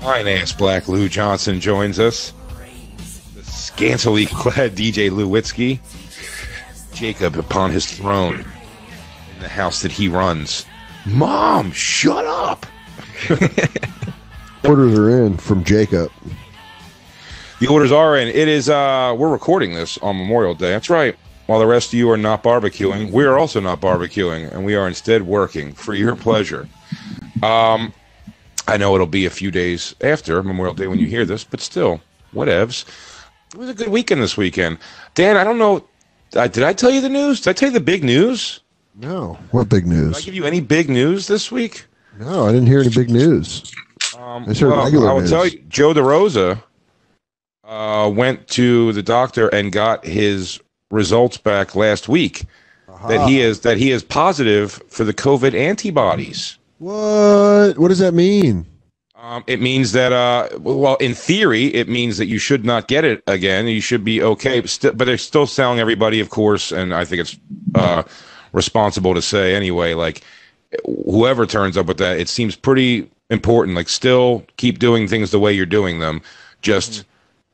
Fine-ass Black Lou Johnson joins us. The scantily clad DJ Lewitsky. Jacob upon his throne in the house that he runs. Mom, shut up! Orders are in from Jacob. The orders are in. It is, we're recording this on Memorial Day. That's right. While the rest of you are not barbecuing, we are also not barbecuing, and we are instead working for your pleasure. I know it'll be a few days after Memorial Day when you hear this, but still, whatevs. It was a good weekend this weekend. Dan, I don't know, did I tell you the news? Did I tell you the big news? No. What big news? Did I give you any big news this week? No, I didn't hear any big news. I will tell you, Joe DeRosa went to the doctor and got his results back last week. That he is positive for the COVID antibodies. What does that mean? It means that, well, in theory, it means that you should not get it again. You should be okay, but they're still telling everybody, of course, and I think it's responsible to say anyway, like, whoever turns up with that, it seems pretty important. Like, still keep doing things the way you're doing them. Just,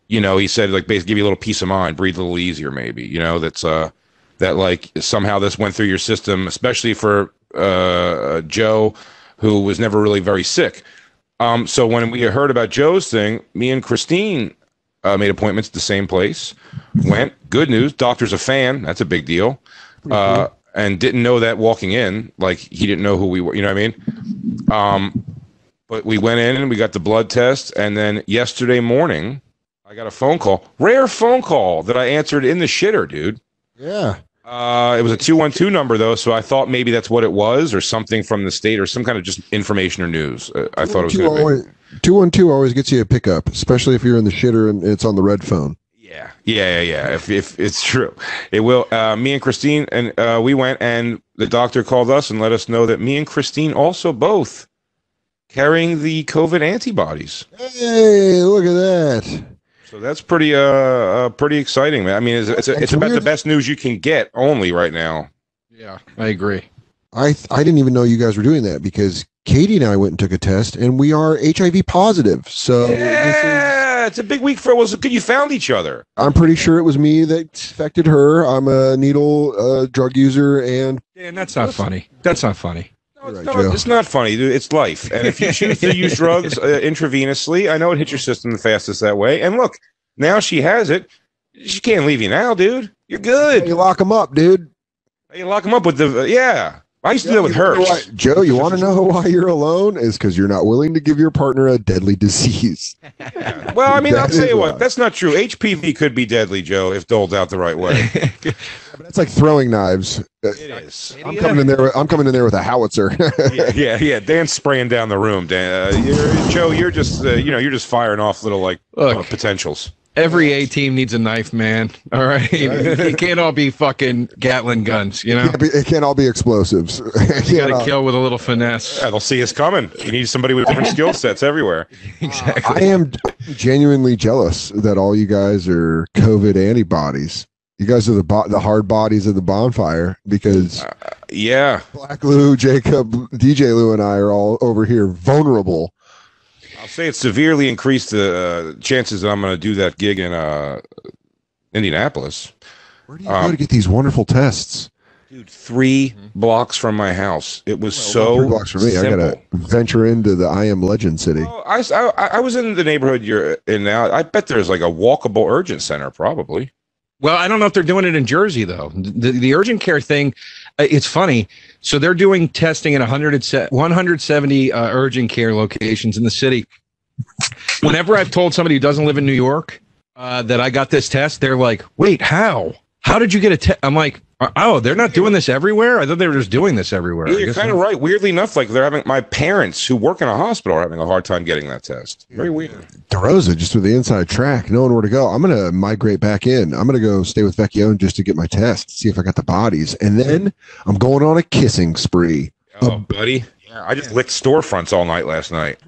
you know, he said, like, basically give you a little peace of mind, breathe a little easier, maybe. You know, that's that like somehow this went through your system, especially for Joe, who was never really very sick. So when we heard about Joe's thing, me and Christine made appointments at the same place. Went. Good news. Doctor's a fan. That's a big deal. And didn't know that walking in. Like, he didn't know who we were. You know what I mean? But we went in and we got the blood test. And then yesterday morning, I got a phone call. Rare phone call that I answered in the shitter, dude. Yeah. It was a 212 number, though, so I thought maybe that's what it was, or something from the state, or some kind of just information or news. I thought it was going to be. 212 always gets you a pickup, especially if you're in the shitter and it's on the red phone. Yeah. If it's true, it will. Me and Christine, and we went, and the doctor called us and let us know that me and Christine also both carrying the COVID antibodies. Hey, look at that. So that's pretty exciting, man. I mean, it's about the best news you can get only right now. Yeah, I agree. I didn't even know you guys were doing that, because Katie and I went and took a test, and we are HIV positive. So yeah, it's a big week for us. Good you found each other. I'm pretty sure it was me that infected her. I'm a needle drug user, and that's not funny. That's not funny. It's not funny, dude. It's life. And if you choose to use drugs intravenously, I know it hits your system the fastest that way. And look, now she has it. She can't leave you now, dude. You're good. You lock them up, dude. You lock them up with the, yeah. I used to do that with her. Joe, you want to know why you're alone? Is because you're not willing to give your partner a deadly disease. Yeah. Well, I mean, I'll tell you what. That's not true. HPV could be deadly, Joe, if doled out the right way. That's like throwing knives. It is. I'm coming in there with a howitzer. yeah. Dan's spraying down the room. Dan, Joe, you're just you're just firing off little like potentials. Every A team needs a knife, man. All right, it can't all be fucking Gatling guns, you know. It can't all be explosives. You got to kill with a little finesse. Yeah, they'll see us coming. You need somebody with different skill sets everywhere. Exactly. I am genuinely jealous that all you guys are COVID antibodies. You guys are the hard bodies of the bonfire, because yeah, Black Lou, Jacob, DJ Lou, and I are all over here vulnerable. I'll say it severely increased the chances that I'm going to do that gig in Indianapolis. Where do you go to get these wonderful tests? Dude, 3 blocks from my house. It was 3 blocks from me. simple. I got to venture into the I Am Legend city. Well, I was in the neighborhood you're in now. I bet there's like a walkable urgent center, probably. Well, I don't know if they're doing it in Jersey, though. The urgent care thing, it's funny. So they're doing testing at 170 urgent care locations in the city. Whenever I've told somebody who doesn't live in New York that I got this test, they're like, wait, how? How did you get a test? I'm like, oh, they're not doing this everywhere? I thought they were just doing this everywhere. You're kind of right. Weirdly enough, like my parents who work in a hospital are having a hard time getting that test. Very weird. DeRosa, just with the inside track, knowing where to go. I'm going to migrate back in. I'm going to go stay with Vecchione just to get my test, see if I got the bodies. And then I'm going on a kissing spree. Oh, buddy. Yeah, I just licked storefronts all night last night.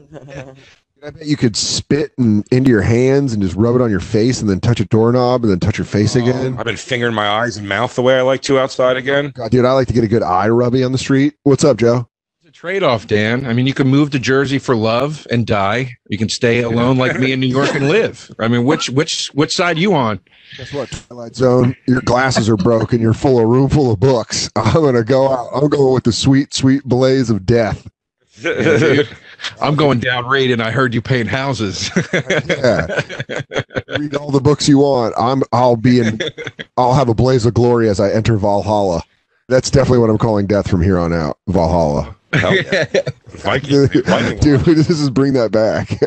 I bet you could spit into your hands and just rub it on your face and then touch a doorknob and then touch your face again. I've been fingering my eyes and mouth the way I like to outside again. God, dude, I like to get a good eye rubby on the street. What's up, Joe? a trade-off, Dan. I mean, you can move to Jersey for love and die. You can stay alone like me in New York and live. I mean, which side you on? Guess what, Twilight Zone? Your glasses are broken. You're full of room full of books. I'm gonna go out. I'm going with the sweet, sweet blaze of death. Yeah, dude. I'm going down raid, and I heard you paint houses. Yeah. Read all the books you want. I'll have a blaze of glory as I enter Valhalla. That's definitely what I'm calling death from here on out. Valhalla. Hell yeah. Viking Dude, this is bring that back.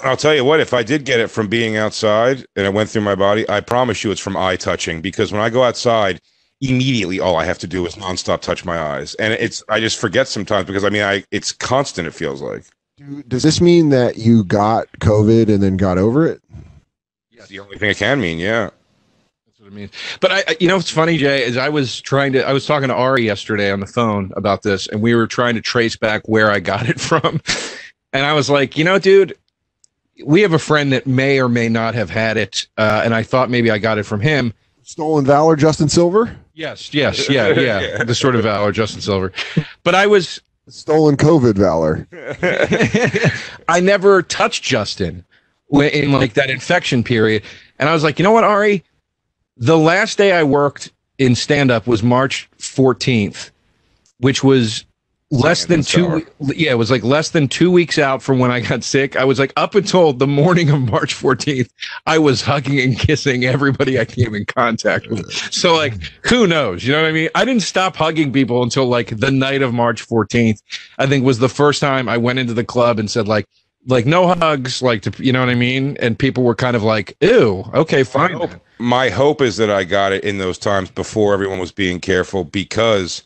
I'll tell you what, if I did get it from being outside and it went through my body, I promise you it's from eye touching, because when I go outside, immediately all I have to do is nonstop touch my eyes. And I just forget sometimes, because I mean, it's constant, it feels like. Does this mean that you got COVID and then got over it? Yes. The only thing it can mean, yeah. That's what it means. But what's funny, Jay, is I was talking to Ari yesterday on the phone about this, and we were trying to trace back where I got it from. And I was like, dude, we have a friend that may or may not have had it. And I thought maybe I got it from him. Stolen Valor, Justin Silver? Yes, yeah. The sort of Valor, Justin Silver. But I was... Stolen COVID Valor. I never touched Justin in like that infection period. And I was like, you know what, Ari? The last day I worked in stand-up was March 14th, which was less than 2 it was like less than 2 weeks out from when I got sick. I was like, up until the morning of March 14th, I was hugging and kissing everybody I came in contact with. So like, who knows? You know what I mean? I didn't stop hugging people until like the night of March 14th, I think was the first time I went into the club and said like no hugs, you know what I mean? And people were kind of like, ew, okay, fine. My hope is that I got it in those times before everyone was being careful, because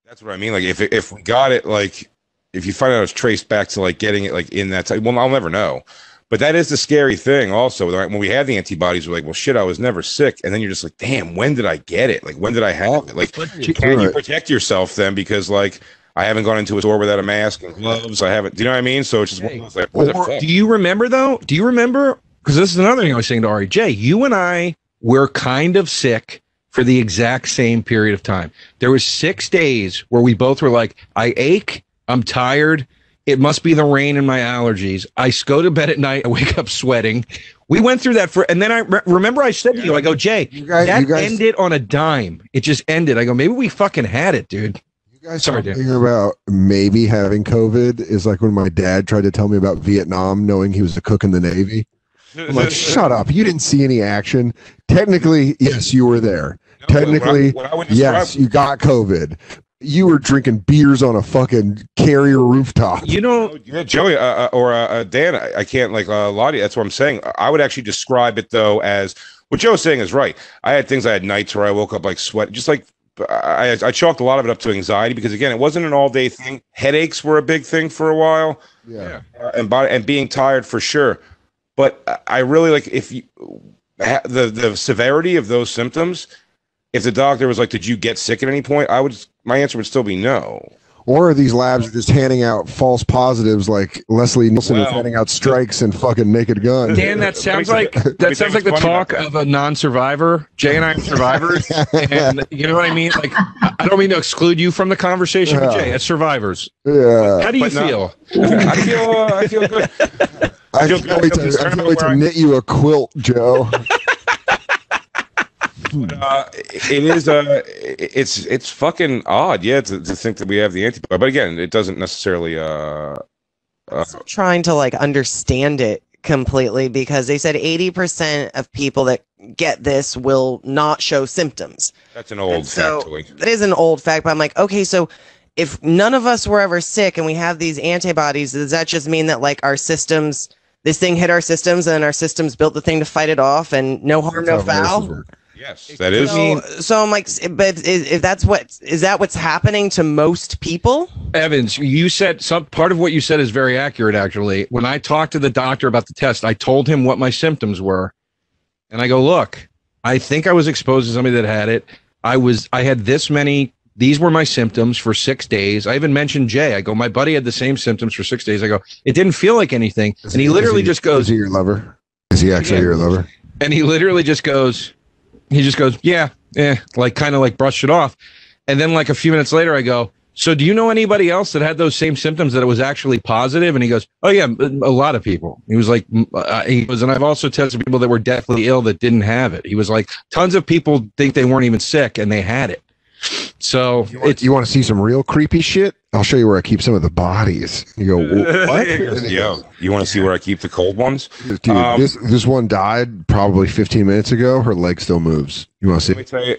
that's what I mean. Like if we got it, like if you find out it's traced back to like getting it like in that time, well, I'll never know. But that is the scary thing also. When we had the antibodies, we're like, well, shit, I was never sick. And then you're just like, damn, when did I get it? Like, when did I have it? Like, can you protect yourself then? Because like, I haven't gone into a store without a mask and gloves. I haven't, do you know what I mean? So it's just one of those, like, what the fuck? Do you remember though? Do you remember? Because this is another thing I was saying to Ari. Jay, you and I were kind of sick for the exact same period of time. There was 6 days where we both were like, I ache, I'm tired, it must be the rain and my allergies. I go to bed at night, I wake up sweating. We went through that and then I remember I said to you, I go, Jay, that ended on a dime. It just ended. I go, maybe we fucking had it, dude. You guys talking about maybe having COVID is like when my dad tried to tell me about Vietnam, knowing he was a cook in the Navy. I'm like, shut up. You didn't see any action. Technically, yes, you were there. No, technically, yes, you got COVID. You were drinking beers on a fucking carrier rooftop. Joey or Dan, I can't like lie to you. That's what I'm saying. I would actually describe it though as what Joe's saying is right. I had nights where I woke up like sweat, just like I chalked a lot of it up to anxiety, because again, it wasn't an all day thing. Headaches were a big thing for a while. Yeah, and being tired for sure. But I really like if you the severity of those symptoms. If the doctor was like, "Did you get sick at any point?" My answer would still be no. Or these labs are just handing out false positives, like Leslie Nielsen is handing out strikes and fucking Naked Gun. Dan, that sounds like the talk of a non-survivor. Jay and I are survivors, and you know what I mean. Like, I don't mean to exclude you from the conversation, but Jay, as survivors, how do you feel? I feel good. I can't wait to knit you a quilt, Joe. It is it's fucking odd, to think that we have the antibody, but again, it doesn't necessarily trying to like understand it completely, because they said 80% of people that get this will not show symptoms. That's an old factoid. That is an old fact, but I'm like, okay, so if none of us were ever sick and we have these antibodies, does that just mean that like our systems, this thing hit our systems and our systems built the thing to fight it off and no harm, no foul? Yes, that is. So I'm like, but if that's is that what's happening to most people? Evans, you said part of what you said is very accurate. Actually, when I talked to the doctor about the test, I told him what my symptoms were, and I go, look, I think I was exposed to somebody that had it. I had this many. These were my symptoms for 6 days. I even mentioned Jay. I go, my buddy had the same symptoms for 6 days. I go, it didn't feel like anything, and he literally just goes, "Is he your lover? Is he actually your lover?" And he literally just goes. He just goes, yeah, like kind of like brushed it off. And then like a few minutes later, I go, So do you know anybody else that had those same symptoms that it was actually positive? And he goes, oh yeah, a lot of people. He was like, he goes, and I've also tested people that were deathly ill that didn't have it. He was like, tons of people think they weren't even sick and they had it. So you want to see some real creepy shit? I'll show you where I keep some of the bodies. You go, what? Yo, you want to see where I keep the cold ones? Dude, this one died probably 15 minutes ago. Her leg still moves. You want to see? Let me tell you,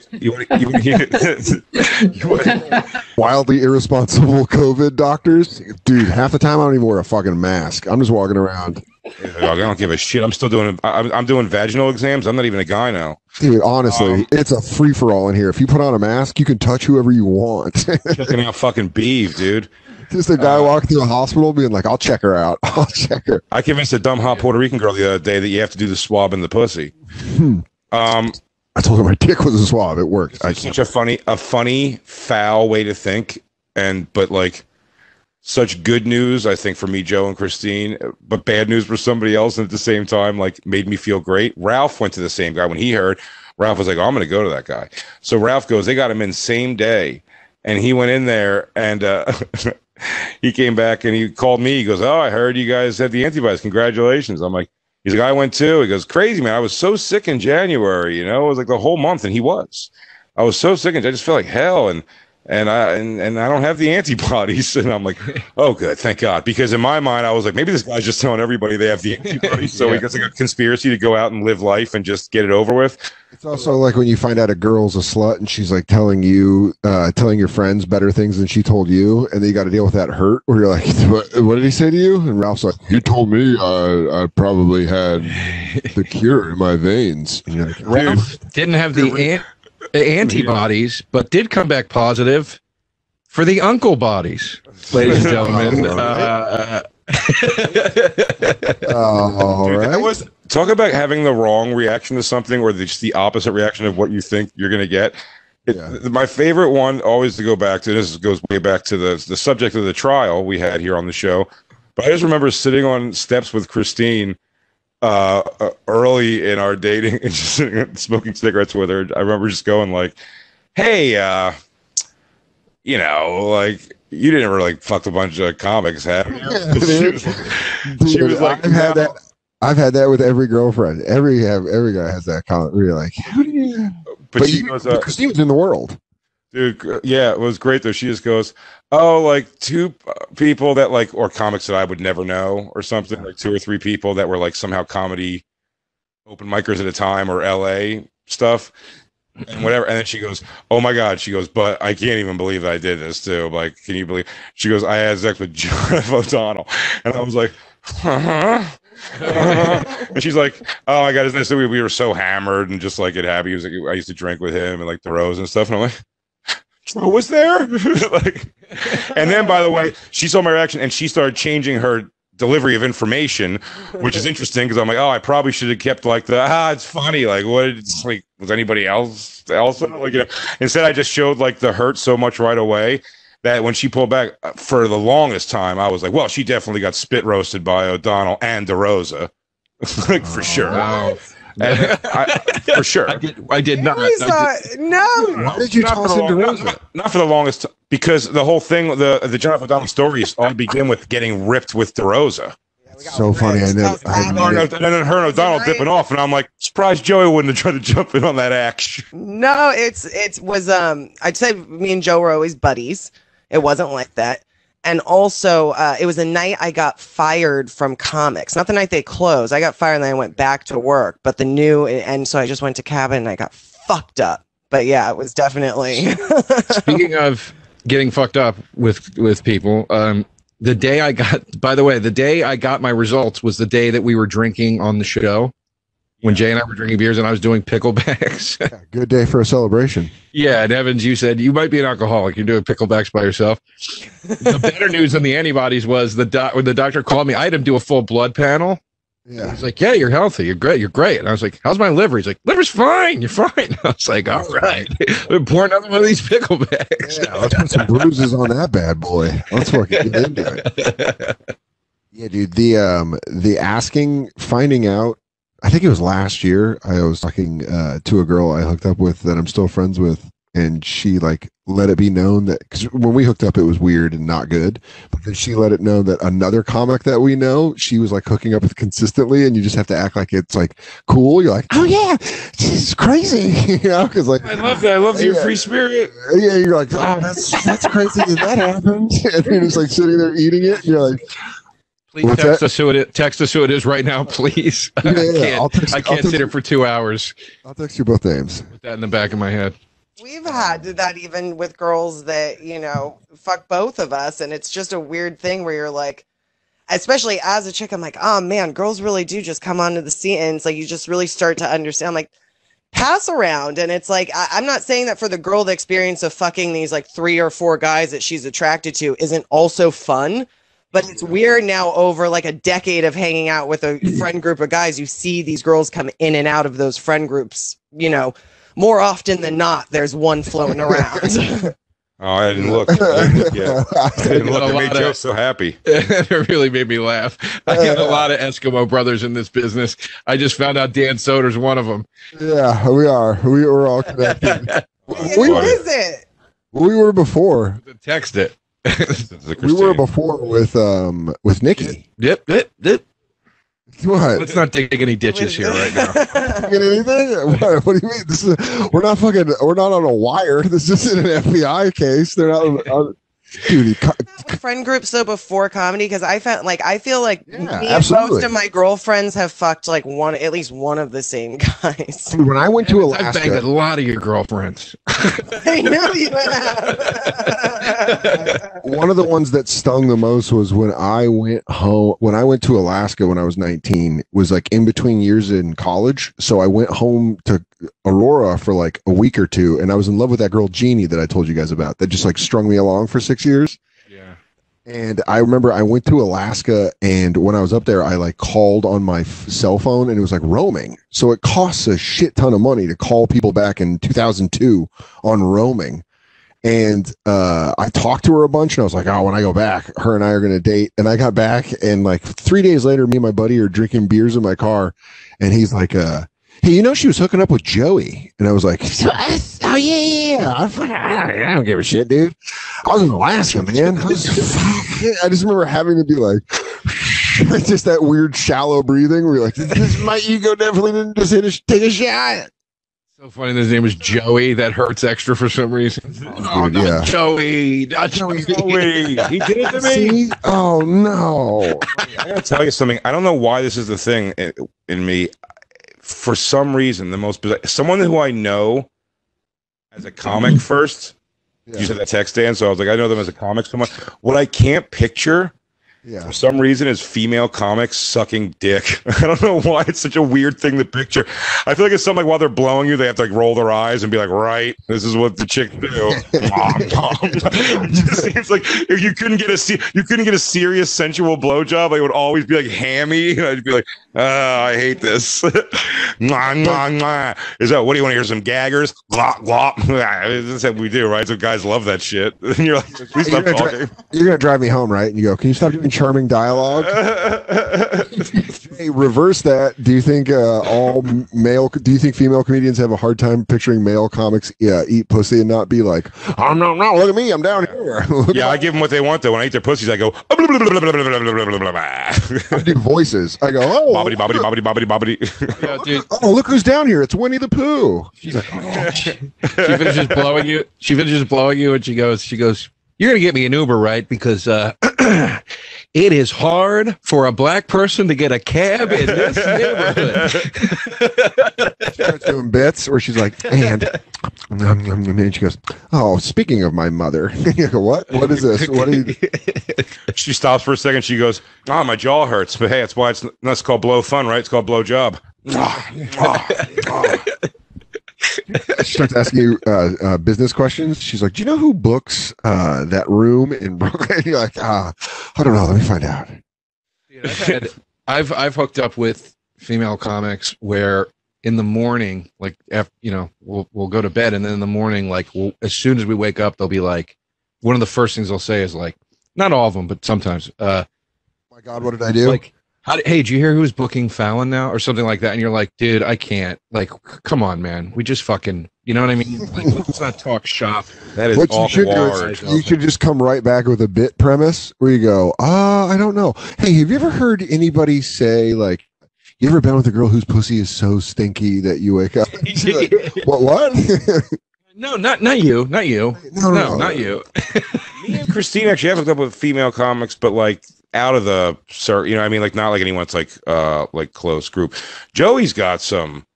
Wildly irresponsible COVID doctors. Dude, half the time I don't even wear a fucking mask. I'm just walking around. I don't give a shit. I'm still doing. I'm doing vaginal exams. I'm not even a guy now. Dude, honestly, it's a free for all in here. If you put on a mask, you can touch whoever you want. Checking out fucking beef, dude. Just a guy walking through a hospital being like, I'll check her out. I'll check her. I convinced a dumb hot Puerto Rican girl the other day that you have to do the swab in the pussy. I told her my dick was a swab. It worked. It's such a funny, foul way to think, but like such good news, I think, for me, Joe and Christine, but bad news for somebody else, and at the same time, like, made me feel great. Ralph went to the same guy. When he heard, Ralph was like, oh, I'm going to go to that guy. So Ralph goes, they got him in same day, and he went in there, and he came back, and he called me. He goes, oh, I heard you guys had the antibodies. Congratulations. I'm like, he's like, I went too. He goes, crazy, man. I was so sick in January, it was like the whole month, and he was. I was so sick, and I just felt like hell, and I don't have the antibodies. And I'm like, oh, good, thank God. Because in my mind, I was like, maybe this guy's just telling everybody they have the antibodies. So he gets like a conspiracy to go out and live life and just get it over with. It's also like when you find out a girl's a slut and she's like telling your friends better things than she told you. And then you got to deal with that hurt where you're like, what did he say to you? And Ralph's like, he told me I probably had the cure in my veins. And you're like, Ralph didn't have the antibodies, but did come back positive for the uncle bodies, ladies and gentlemen. All right. Talk about having the wrong reaction to something or just the opposite reaction of what you think you're going to get. My favorite one always to go back to, this goes way back to the subject of the trial we had here on the show. But I just remember sitting on steps with Christine early in our dating and just smoking cigarettes with her. I remember just going like, hey, like, you didn't ever like fuck a bunch of comics, have you? She was like, I've had that with every girlfriend. Every guy has that comment where you're like, who do you? But she goes, Christine was in the world. Dude, yeah, it was great though. She just goes, oh, like two people that like, or comics that I would never know or something, like 2 or 3 people that were like somehow comedy open micers at a time or LA stuff and whatever. And then she goes, oh my God. She goes, but I can't even believe that I did this too. Like, can you believe? She goes, I had sex with John F. O'Donnell. And I was like, and she's like, oh my God, isn't this? So we were so hammered and just like it happened. He was like, I used to drink with him and like the Rose and stuff. And I'm like, Joe was there? Like, and then, by the way, she saw my reaction and she started changing her delivery of information, which is interesting because I'm like, oh, I probably should have kept like it's funny. Like, like, was anybody else also? Like, instead, I just showed like the hurt so much right away that when she pulled back for the longest time, I was like, well, she definitely got spit roasted by O'Donnell and DeRosa, like for sure. Wow. For sure. I did not. No. Why did you toss into Rosa? Not for the longest because the whole thing, the John F. O'Donnell stories all begin with getting ripped with DeRosa. So funny. I know. And then her and O'Donnell dipping off, and I'm like, surprised Joey wouldn't have tried to jump in on that action. No, it was I'd say me and Joe were always buddies. It wasn't like that. And also, it was the night I got fired from comics. Not the night they closed. I got fired and then I went back to work. But and so I just went to cabin and I got fucked up. But yeah, it was definitely. Speaking of getting fucked up with people, the day I got my results was the day that we were drinking on the show. When Jay and I were drinking beers and I was doing picklebacks. Yeah, good day for a celebration. Yeah, and Evans, you said you might be an alcoholic. You're doing picklebacks by yourself. The better news than the antibodies was when the doctor called me, I had him do a full blood panel. Yeah. He's like, yeah, you're healthy. You're great. You're great. And I was like, how's my liver? He's like, liver's fine. You're fine. I was like, all right. Pour another one of these picklebacks. Yeah, let's put some bruises on that bad boy. Let's fucking get into it. Yeah, dude. The finding out, I think it was last year. I was talking to a girl I hooked up with that I'm still friends with. and she like let it be known that, because when we hooked up it was weird and not good, but then she let it know that another comic that we know she was like hooking up with consistently, and you just have to act like it's like cool. You're like, oh yeah, she's crazy, you know, because like I love that. I love your free spirit. Yeah, you're like, oh, that's crazy that that happened, and you're just like sitting there eating it, and you're like, please text us who it is right now, please. Yeah, I can't sit here for 2 hours. I'll text you both names. Put that in the back of my head. We've had that even with girls that, you know, fuck both of us. And it's just a weird thing where you're like, especially as a chick, I'm like, oh man, girls really do just come onto the scene. And it's like, you just really start to understand. I'm like, pass around. And it's like, I'm not saying that for the girl, the experience of fucking these like 3 or 4 guys that she's attracted to isn't also fun. But it's weird now, over like a decade of hanging out with a friend group of guys, you see these girls come in and out of those friend groups, you know, more often than not, there's one floating around. Oh, I didn't look. Yeah. I didn't look. It made Joe so happy. It really made me laugh. I got a lot of Eskimo brothers in this business. I just found out Dan Soder's one of them. Yeah, we are. We were all connected. Who is it? We were before. Text it. We were before with Nikki. Yep. What? Let's not dig any ditches here right now. Get anything? What do you mean? This is we're not on a wire. This isn't an FBI case. They're not. Dude, friend groups though before comedy, because I feel like me and most of my girlfriends have fucked like at least one of the same guys. Dude, when I went to Alaska, I banged a lot of your girlfriends. I know you have. One of the ones that stung the most was when I went home. When I went to Alaska when I was 19, it was like in between years in college. So I went home to Aurora for like a week or two, and I was in love with that girl Jeannie that I told you guys about, that just like strung me along for 6 years. Yeah. And I remember I went to Alaska, and when I was up there, I like called on my cell phone, and it was like roaming. So it costs a shit ton of money to call people back in 2002 on roaming. And I talked to her a bunch, and I was like, oh, when I go back, her and I are going to date. And I got back, and like 3 days later, me and my buddy are drinking beers in my car, and he's like, hey, you know, she was hooking up with Joey. And I was like, oh, yeah. I don't give a shit, dude. I was in Alaska, man. I just remember having to be like, just that weird shallow breathing where you're like, my ego definitely didn't just take a shot. So funny. His name is Joey. That hurts extra for some reason. Oh, yeah. Joey. Not Joey. He did it to me. See? Oh, no. I gotta tell you something. I don't know why this is the thing in me. For some reason, the most bizarre, someone who I know as a comic first, you said that text, Dan, so I was like, I know them as a comic someone. What I can't picture for some reason is female comics sucking dick. I don't know why it's such a weird thing to picture. I feel like it's something like while they're blowing you, they have to like roll their eyes and be like, right, this is what the chick do. It just seems like if you couldn't get a serious sensual blowjob, it would always be like hammy. And I'd be like, I hate this. Mwah, mwah, mwah. Is that what do you want to hear? Some gaggers? Glop, glop. That's what we do, right? So guys love that shit. And you're like, please stop talking. You're gonna drive me home, right? And you go, can you stop doing charming dialogue? Hey, reverse that. Do you think do you think female comedians have a hard time picturing male comics eat pussy and not be like, oh no, look at me, I'm down here. Yeah, I give them what they want though. When I eat their pussies, I go I do voices. I go, oh, bobbity bobbity bobbity bobbity bobbity. Yeah, dude. Oh, look who's down here. It's Winnie the Pooh. She's like, oh. She finishes blowing you. And she goes, you're going to get me an Uber, right? Because it is hard for a black person to get a cab in this neighborhood. She starts doing bits where she's like, and she goes, oh, speaking of my mother. You go, what? What is this? What are you? She stops for a second. She goes, oh, my jaw hurts. But hey, that's why it's called blow fun, right? It's called blow job. She starts asking you business questions. She's like, do you know who books that room in Brooklyn? You're like, I don't know. Let me find out. Dude, I've hooked up with female comics where in the morning, like, after, we'll go to bed, and then in the morning, like, as soon as we wake up, they'll be like, one of the first things they'll say is like, not all of them, but sometimes, my God, what did I do? Like, Hey, did you hear who's booking Fallon now or something like that? And you're like, dude, I can't. Like, come on, man. We just fucking, you know what I mean? Like, let's not talk shop. That is What you should do is you should just come right back with a bit premise where you go, I don't know. Hey, have you ever heard anybody say, like, you ever been with a girl whose pussy is so stinky that you wake up and she's like, what? No, not you. Not you. No, not you. Me and Christine actually have hooked up with female comics, but like out of the you know what I mean, like not like anyone's like close group. Joey's got some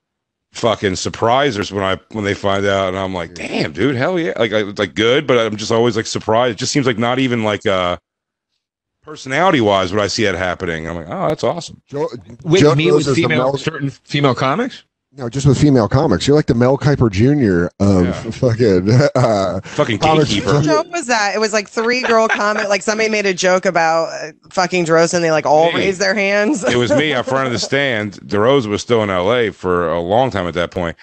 fucking surprisers when they find out, and I'm like, damn, dude, hell yeah, like good, but I'm just always like surprised. It just seems like not even like personality wise would I see that happening. I'm like, oh, that's awesome. With me with certain female comics. No, just with female comics. You're like the Mel Kiper Jr. of fucking gatekeeper. What joke was that? It was like 3 girl comic. Like somebody made a joke about fucking DeRosa, and they like all raised their hands. It was me up front of the stand. DeRosa was still in LA for a long time at that point,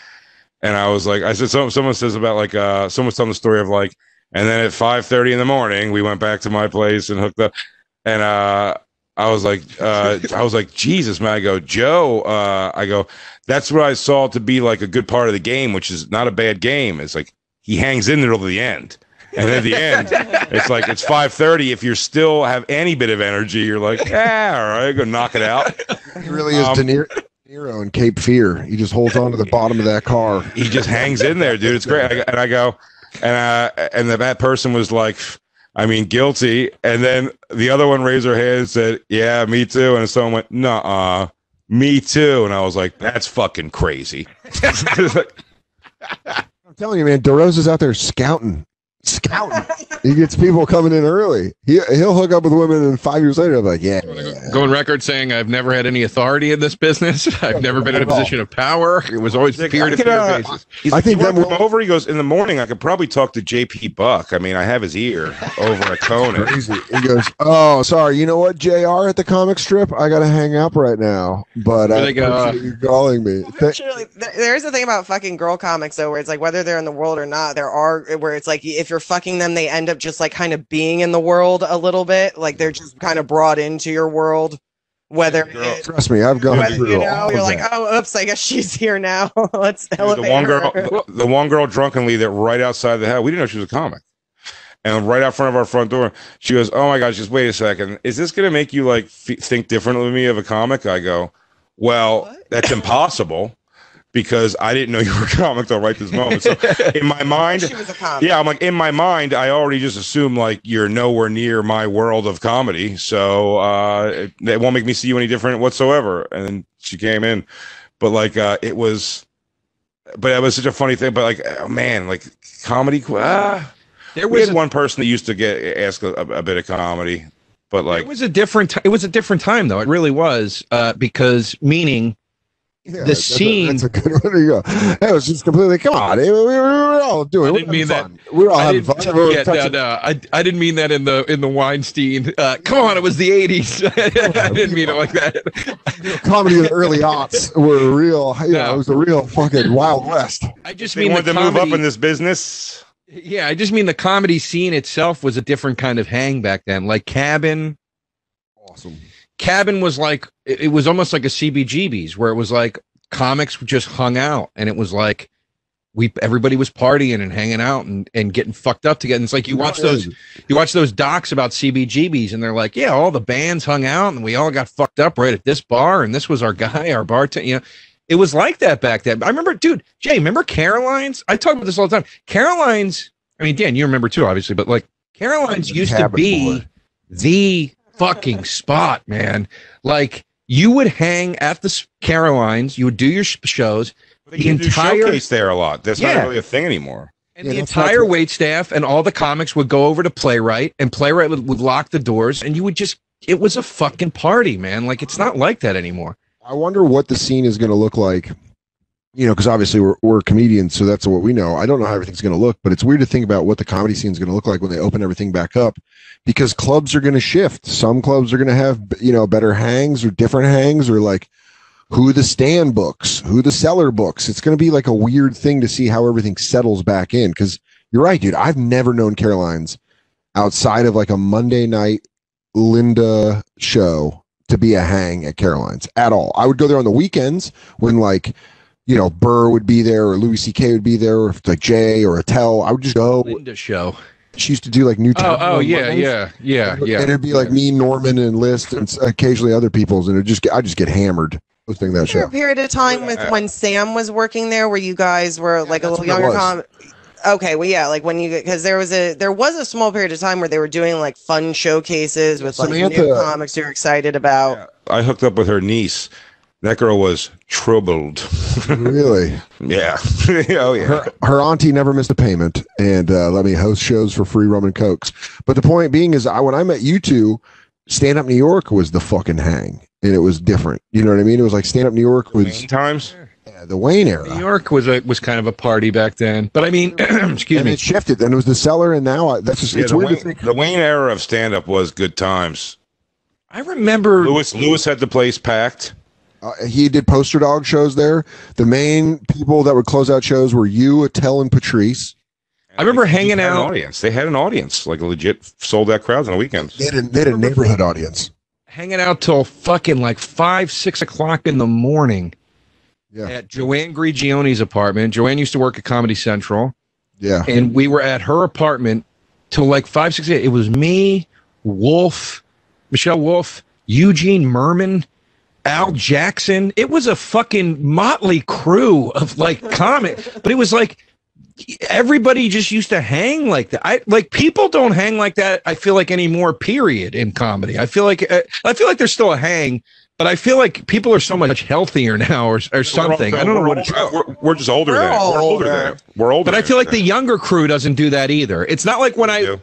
and I was like, I said, someone says about like someone's telling the story of like, and then at 5:30 in the morning we went back to my place and hooked up, and I was like, Jesus, man. I go, Joe, I go, that's what I saw to be like a good part of the game, which is not a bad game. It's like he hangs in there till the end. And at the end, it's like it's 5:30. If you still have any bit of energy, you're like, all right, go knock it out. He really is De Niro in Cape Fear. He just holds on to the bottom of that car. He just hangs in there, dude. It's great. And I go, and that person was like, I mean, guilty. And then the other one raised her hand and said, yeah, me too. And someone went, nuh-uh, me too. And I was like, that's fucking crazy. I'm telling you, man, DeRosa's out there scouting. He gets people coming in early. He'll hook up with women, and 5 years later, I'm like, yeah. Go on record saying I've never had any authority in this business. I've never been in a position of power. It was always peer-to-peer basis. I think that come over. He goes, in the morning, I could probably talk to JP Buck. I mean, I have his ear over at Conan. He goes, oh, sorry. You know what, JR at the comic strip? I got to hang up right now. But I appreciate you calling me. There's the thing about fucking girl comics, though, where it's like whether they're in the world or not, there are where it's like if you're fucking them, they end up just like kind of being in the world a little bit, like they're just kind of brought into your world. Whether trust me, I've gone through. You know, you're like, oh, oops, I guess she's here now. Let's elevate the one girl drunkenly that right outside the house, we didn't know she was a comic, and right out front of our front door, she goes, "Oh my gosh, just wait a second, is this gonna make you like think differently of me of a comic?" I go, "Well, that's impossible." Because I didn't know you were a comic till right this moment. So in my mind, she was a comic. Yeah, I'm like, in my mind, I already just assume like you're nowhere near my world of comedy. So it won't make me see you any different whatsoever. And then she came in, but like it was such a funny thing. But like, oh, man, like comedy. There was one person that used to ask a bit of comedy, but like it was a different time though. It really was because meaning. Yeah, the scene. That's a good one to go. That was just completely. Come on, we were all doing. I didn't mean that. We were all having fun. I didn't mean that in the Weinstein. Come on, it was the '80s. I didn't mean it like that. Comedy in the early aughts were real. It was a real fucking Wild West. I just mean wanted to move up in this business. Yeah, I just mean the comedy scene itself was a different kind of hang back then. Like Cabin. Awesome. Cabin was like it was almost like a CBGB's where it was like comics just hung out and it was like everybody was partying and hanging out and getting fucked up together. And it's like you watch those docs about CBGB's and they're like, yeah, all the bands hung out and we all got fucked up right at this bar and this was our guy, our bartender. You know, it was like that back then. I remember, dude, Jay, remember Caroline's? I talk about this all the time. Caroline's, I mean, Dan, you remember too, obviously, but like Caroline's used to be the fucking spot, man. Like you would hang at the Carolines, you would do your shows. The entire showcase there a lot. That's not really a thing anymore. And the entire wait staff and all the comics would go over to Playwright, and Playwright would lock the doors, and you would just. It was a fucking party, man. Like it's not like that anymore. I wonder what the scene is going to look like. You know, because obviously we're comedians, so that's what we know. I don't know how everything's going to look, but it's weird to think about what the comedy scene is going to look like when they open everything back up, because clubs are going to shift. Some clubs are going to have, you know, better hangs or different hangs, or like who the stand books, who the seller books. It's going to be like a weird thing to see how everything settles back in. Because you're right, dude. I've never known Caroline's outside of like a Monday night Linda show to be a hang at Caroline's at all. I would go there on the weekends when like, you know, Burr would be there or Louis C.K. would be there, or like Jay or Attell. I would just go. Linda show. She used to do like New Town. Oh yeah. And it'd be like me, Norman, and List, and occasionally other people's, and I just get hammered hosting that For show. a period of time with when Sam was working there, where you guys were like a little younger. Okay, well, yeah, like when you, because there was a small period of time where they were doing like fun showcases with like new comics you're excited about. Yeah, I hooked up with her niece. That girl was troubled. Really? Yeah. Oh yeah. Her auntie never missed a payment and let me host shows for free rum and cokes. But the point being is, when I met you two, Stand Up New York was the fucking hang, and it was different. You know what I mean? It was like Stand Up New York was Wayne times. Yeah, the Wayne era. New York was kind of a party back then. But I mean, excuse and me, it shifted. Then it was the Cellar, and now that's just it's weird. The Wayne era of stand up was good times. I remember Lewis had the place packed. He did poster dog shows there. The main people that would close out shows were you, Attell, and Patrice. I remember hanging out. They had an audience, like a legit sold out crowds on the weekends. They had a neighborhood audience. Hanging out till fucking like 5, 6 o'clock in the morning. Yeah. At Joanne Grigione's apartment. Joanne used to work at Comedy Central. Yeah. And we were at her apartment till like 5, 6 8. It was me, Wolf, Michelle Wolf, Eugene Merman, Al Jackson. It was a fucking motley crew of like comic, but it was like everybody just used to hang like that. People don't hang like that, I feel like, anymore, period, in comedy. I feel like there's still a hang, but I feel like people are so much healthier now or something. I don't know what it's we're just older than we're older. But I feel like the younger crew doesn't do that either. It's not like when you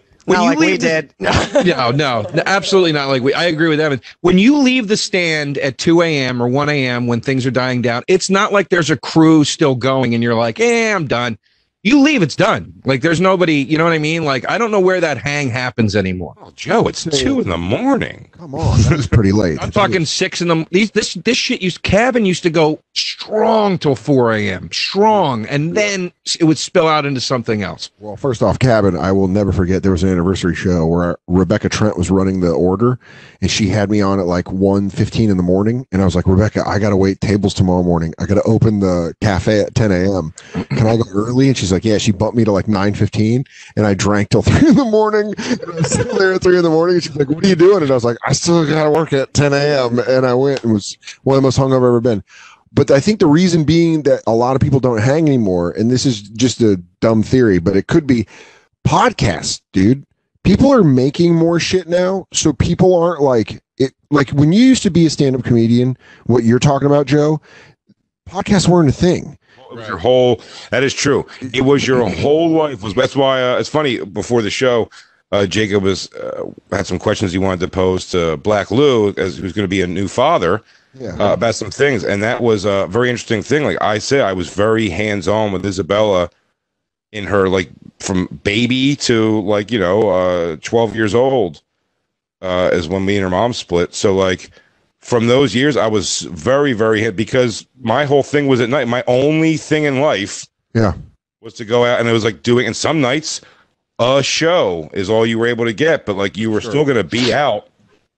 leave no, absolutely not like I agree with Evan. When you leave the stand at 2 a.m. or 1 a.m. when things are dying down, it's not like there's a crew still going and you're like, I'm done. You leave, it's done. Like there's nobody, you know what I mean? Like I don't know where that hang happens anymore. Oh, Joe, it's 2 a.m. Come on, that is pretty late. I'm talking 6 in the. This shit Cabin used to go strong till 4 a.m. strong, and then it would spill out into something else. Well, first off, Cabin, I will never forget. There was an anniversary show where Rebecca Trent was running the order, and she had me on at like 1:15 in the morning, and I was like, Rebecca, I gotta wait tables tomorrow morning. I gotta open the cafe at 10 a.m. Can I go early? And she's like, yeah. She bumped me to like 9:15, and I drank till 3 in the morning. And I was sitting there at 3 in the morning, and she's like, what are you doing? And I was like, I still gotta work at 10 a.m. And I went, and was one of the most hung I've ever been. But I think the reason being that a lot of people don't hang anymore, and this is just a dumb theory, but it could be podcasts, dude. People are making more shit now, so people aren't like it. Like when you used to be a stand-up comedian, what you're talking about, Joe, podcasts weren't a thing. That is true. It was your whole life. That's why it's funny. Before the show, Jacob had some questions he wanted to pose to Black Lou, as who's going to be a new father. Yeah. About some things, and that was a very interesting thing. Like I said, I was very hands-on with Isabella in her, like, from baby to 12 years old is when me and her mom split. So like from those years, I was very, very hit because my whole thing was at night. My only thing in life was to go out, and it was like doing, and some nights a show is all you were able to get, but like you were still going to be out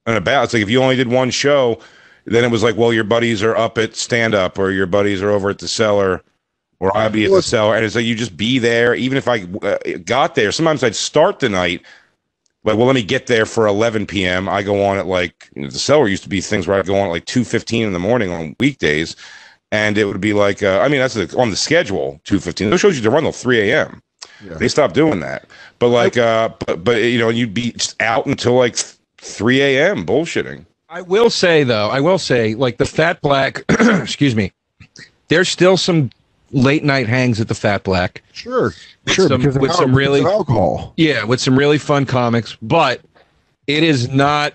and about. It's like if you only did one show, then it was like, well, your buddies are up at stand up, or your buddies are over at the Cellar, or I'd be at the Cellar. And it's like, you just be there. Even if I got there, sometimes I'd start the night like, well, let me get there for 11 p.m. I go on at like, the Cellar used to be things where I'd go on at like 2:15 in the morning on weekdays. And it would be like, that's on the schedule, 2:15. Those shows used to run till 3 a.m. Yeah. They stopped doing that. But like, but you'd be just out until like 3 a.m. bullshitting. I will say, like the Fat Black, excuse me, there's still some late night hangs at the Fat Black. Sure. With some really alcohol. Yeah, with some really fun comics, but it is not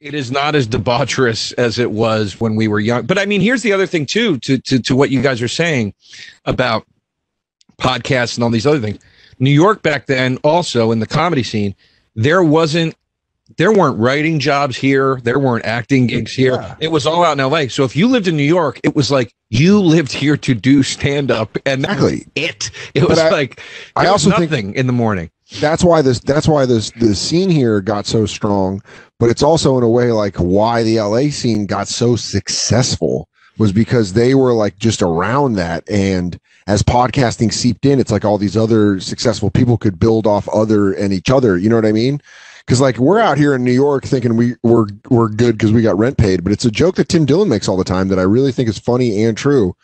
as debaucherous as it was when we were young. But I mean, here's the other thing too, to what you guys are saying about podcasts and all these other things. New York back then, also in the comedy scene, there weren't writing jobs here. There weren't acting gigs here. Yeah. It was all out in LA. So if you lived in New York, it was like you lived here to do stand up, and exactly it was like I also think in the morning. that's why the scene here got so strong, but it's also in a way like why the LA scene got so successful was because they were like just around that, and as podcasting seeped in, it's like all these other successful people could build off other and each other, you know what I mean? Because like we're out here in New York thinking we're good because we got rent paid, but it's a joke that Tim Dillon makes all the time that I really think is funny and true.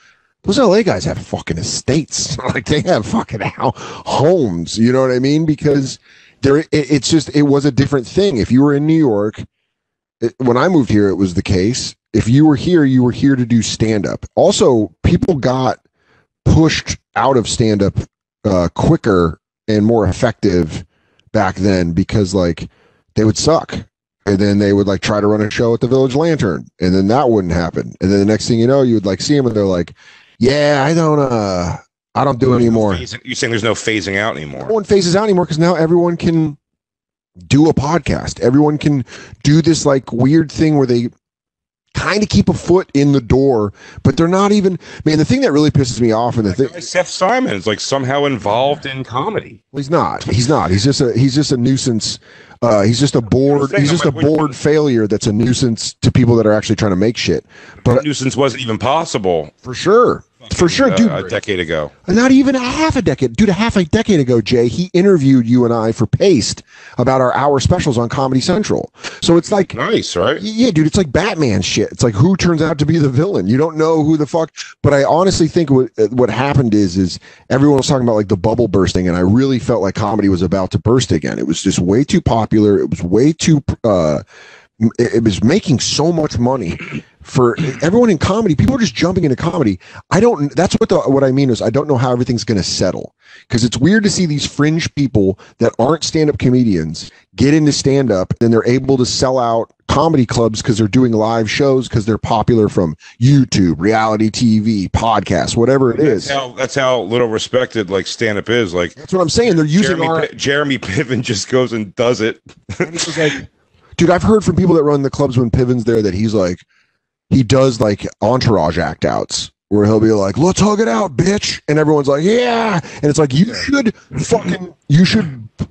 Those LA guys have fucking estates. Like they have fucking homes. You know what I mean? Because it was a different thing. If you were in New York, when I moved here, it was the case. If you were here to do stand up. Also, people got pushed out of stand up quicker and more effective back then because like they would suck. And then they would like try to run a show at the Village Lantern, and then that wouldn't happen. And then the next thing you know, you would like see them and they're like, yeah, I don't do it anymore. You're saying there's no phasing out anymore? No one phases out anymore because now everyone can do a podcast. Everyone can do this like weird thing where they kind of keep a foot in the door, but they're not even. Man, the thing that really pisses me off, and the thing, Seth Simon is like somehow involved in comedy. Well, he's not. He's just a nuisance. He's just a bored failure that's a nuisance to people that are actually trying to make shit. But nuisance wasn't even possible for sure. For sure, dude. A decade ago. Not even a half a decade. Dude, a half a decade ago, Jay, he interviewed you and I for Paste about our hour specials on Comedy Central. So it's like... Nice, right? Yeah, dude, it's like Batman shit. It's like who turns out to be the villain? You don't know who the fuck... But I honestly think what happened is everyone was talking about like the bubble bursting, and I really felt like comedy was about to burst again. It was just way too popular. It was way too... it was making so much money for everyone in comedy. People are just jumping into comedy. That's what I mean is I don't know how everything's going to settle, because it's weird to see these fringe people that aren't stand-up comedians get into stand-up, and they're able to sell out comedy clubs because they're doing live shows because they're popular from YouTube, reality TV, podcasts, whatever it is. That's how little respected like stand-up is. Like that's what I'm saying. They're using Jeremy Piven just goes and does it. And he's like, dude, I've heard from people that run the clubs when Piven's there that he does like entourage act outs where he'll be like, let's hug it out, bitch. And everyone's like, yeah. And it's like, you should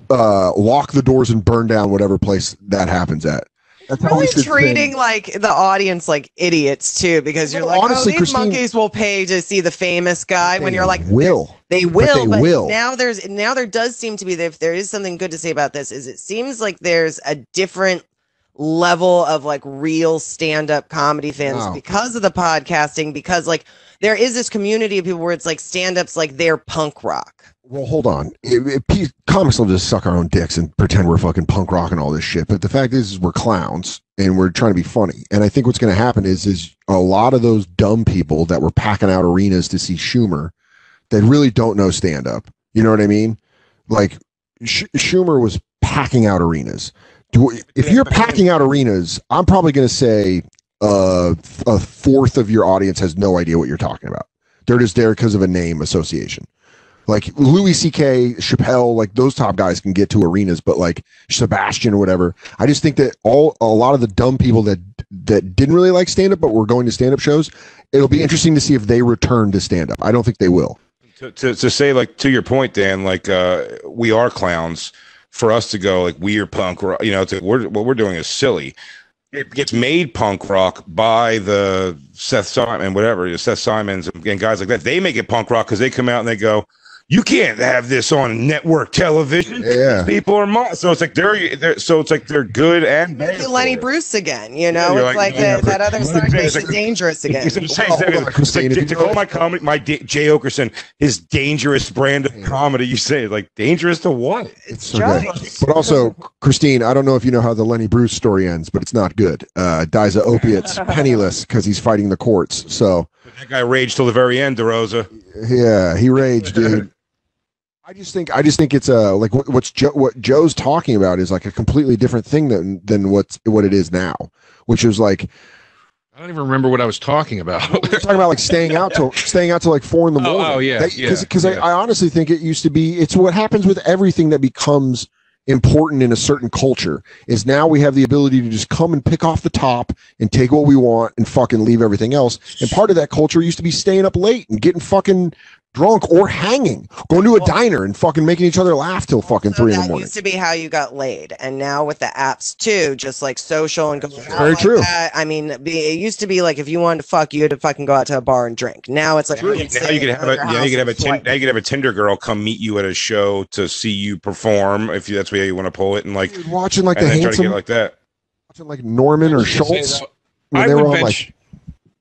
lock the doors and burn down whatever place that happens at. That's really treating like the audience like idiots too, because you're like, honestly, these monkeys will pay to see the famous guy. When you're like, they will. But now there does seem to be, if there is something good to say about this, is it seems like there's a different level of like real stand-up comedy fans because of the podcasting, because like there is this community of people where it's like stand-ups like they're punk rock. Well, hold on. Comics will just suck our own dicks and pretend we're fucking punk rock and all this shit. But the fact is we're clowns and we're trying to be funny. And I think what's going to happen is a lot of those dumb people that were packing out arenas to see Schumer that really don't know stand-up. You know what I mean? Like Schumer was packing out arenas. If you're packing out arenas, I'm probably going to say a fourth of your audience has no idea what you're talking about. They're just there because of a name association. Like Louis C.K., Chappelle, like those top guys can get to arenas, but like Sebastian or whatever. I just think that a lot of the dumb people that didn't really like stand-up but were going to stand-up shows, it'll be interesting to see if they return to stand-up. I don't think they will. To say, like, to your point, Dan, like we are clowns. For us to go like weird punk rock, you know, what we're doing is silly. It gets made punk rock by the Seth Simons and guys like that. They make it punk rock because they come out and they go, you can't have this on network television. Yeah, people are so it's like they're good and bad. Lenny Bruce again, you know, it's like that other side makes it dangerous again. To call my comedy, Jay Oakerson, his dangerous brand of comedy. You say like dangerous to what? It's just. But also, Christine, I don't know if you know how the Lenny Bruce story ends, but it's not good. Dies of opiates, penniless, because he's fighting the courts. So that guy raged till the very end, DeRosa. Yeah, he raged, dude. I just think it's like what Joe's talking about is like a completely different thing than what it is now, which is like I don't even remember what I was talking about. We're talking about like staying out till like 4 a.m. Oh yeah, because I honestly think it used to be. It's what happens with everything that becomes important in a certain culture is now we have the ability to just come and pick off the top and take what we want and fucking leave everything else. And part of that culture used to be staying up late and getting fucking drunk or hanging, going to a diner and fucking making each other laugh till fucking 3 in the morning. That used to be how you got laid, and now with the apps too, just like social and going out very like true. that. I mean, it used to be like if you wanted to fuck, you had to fucking go out to a bar and drink. Now it's like now you could have a Tinder girl come meet you at a show to see you perform if that's where you want to pull it, and like watching like and the then handsome, try to get like that. watching like Norman or Schultz. When I they would were on, bench. like,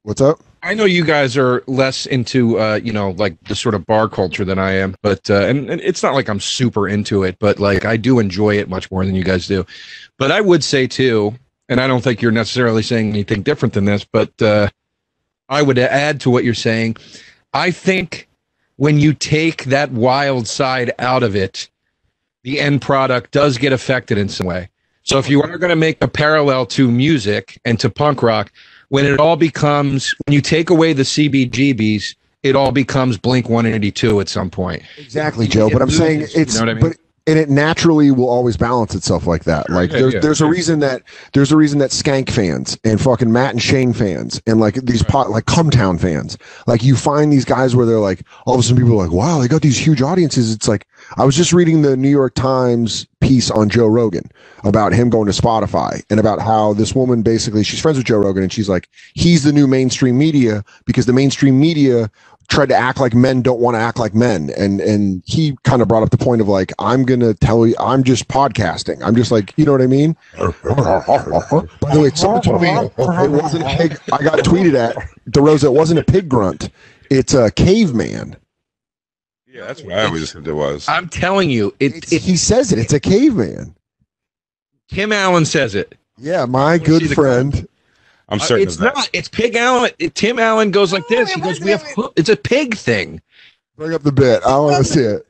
what's up? I know you guys are less into, like the sort of bar culture than I am, but and it's not like I'm super into it, but like I do enjoy it much more than you guys do. But I would say too, and I don't think you're necessarily saying anything different than this, but I would add to what you're saying. I think when you take that wild side out of it, the end product does get affected in some way. So if you are going to make a parallel to music and to punk rock, when it all becomes, when you take away the CBGBs, it all becomes Blink 182 at some point. Exactly, Joe. But I'm saying it's, you know what I mean? And it naturally will always balance itself like that. Like there's a reason that Skank fans and fucking Matt and Shane fans and like these like Cumtown fans, like you find these guys where they're like, all of a sudden people are like, wow, they got these huge audiences. It's like, I was just reading the New York Times piece on Joe Rogan about him going to Spotify and about how this woman basically, she's friends with Joe Rogan and she's like, he's the new mainstream media because the mainstream media tried to act like men don't want to act like men. And he kind of brought up the point of like, I'm going to tell you, I'm just podcasting. I'm just like, you know what I mean? By the way, someone told me it wasn't a pig. I got tweeted at DeRosa. It wasn't a pig grunt. It's a caveman. Yeah, that's what I always assumed it was. I'm telling you, he says it. It's a caveman. Tim Allen says it. Yeah, my good friend. I'm certain it's of that. not. It's Pig Allen. Tim Allen goes like this. He goes, "We have." It's a pig thing. Bring up the bit. I want to see it.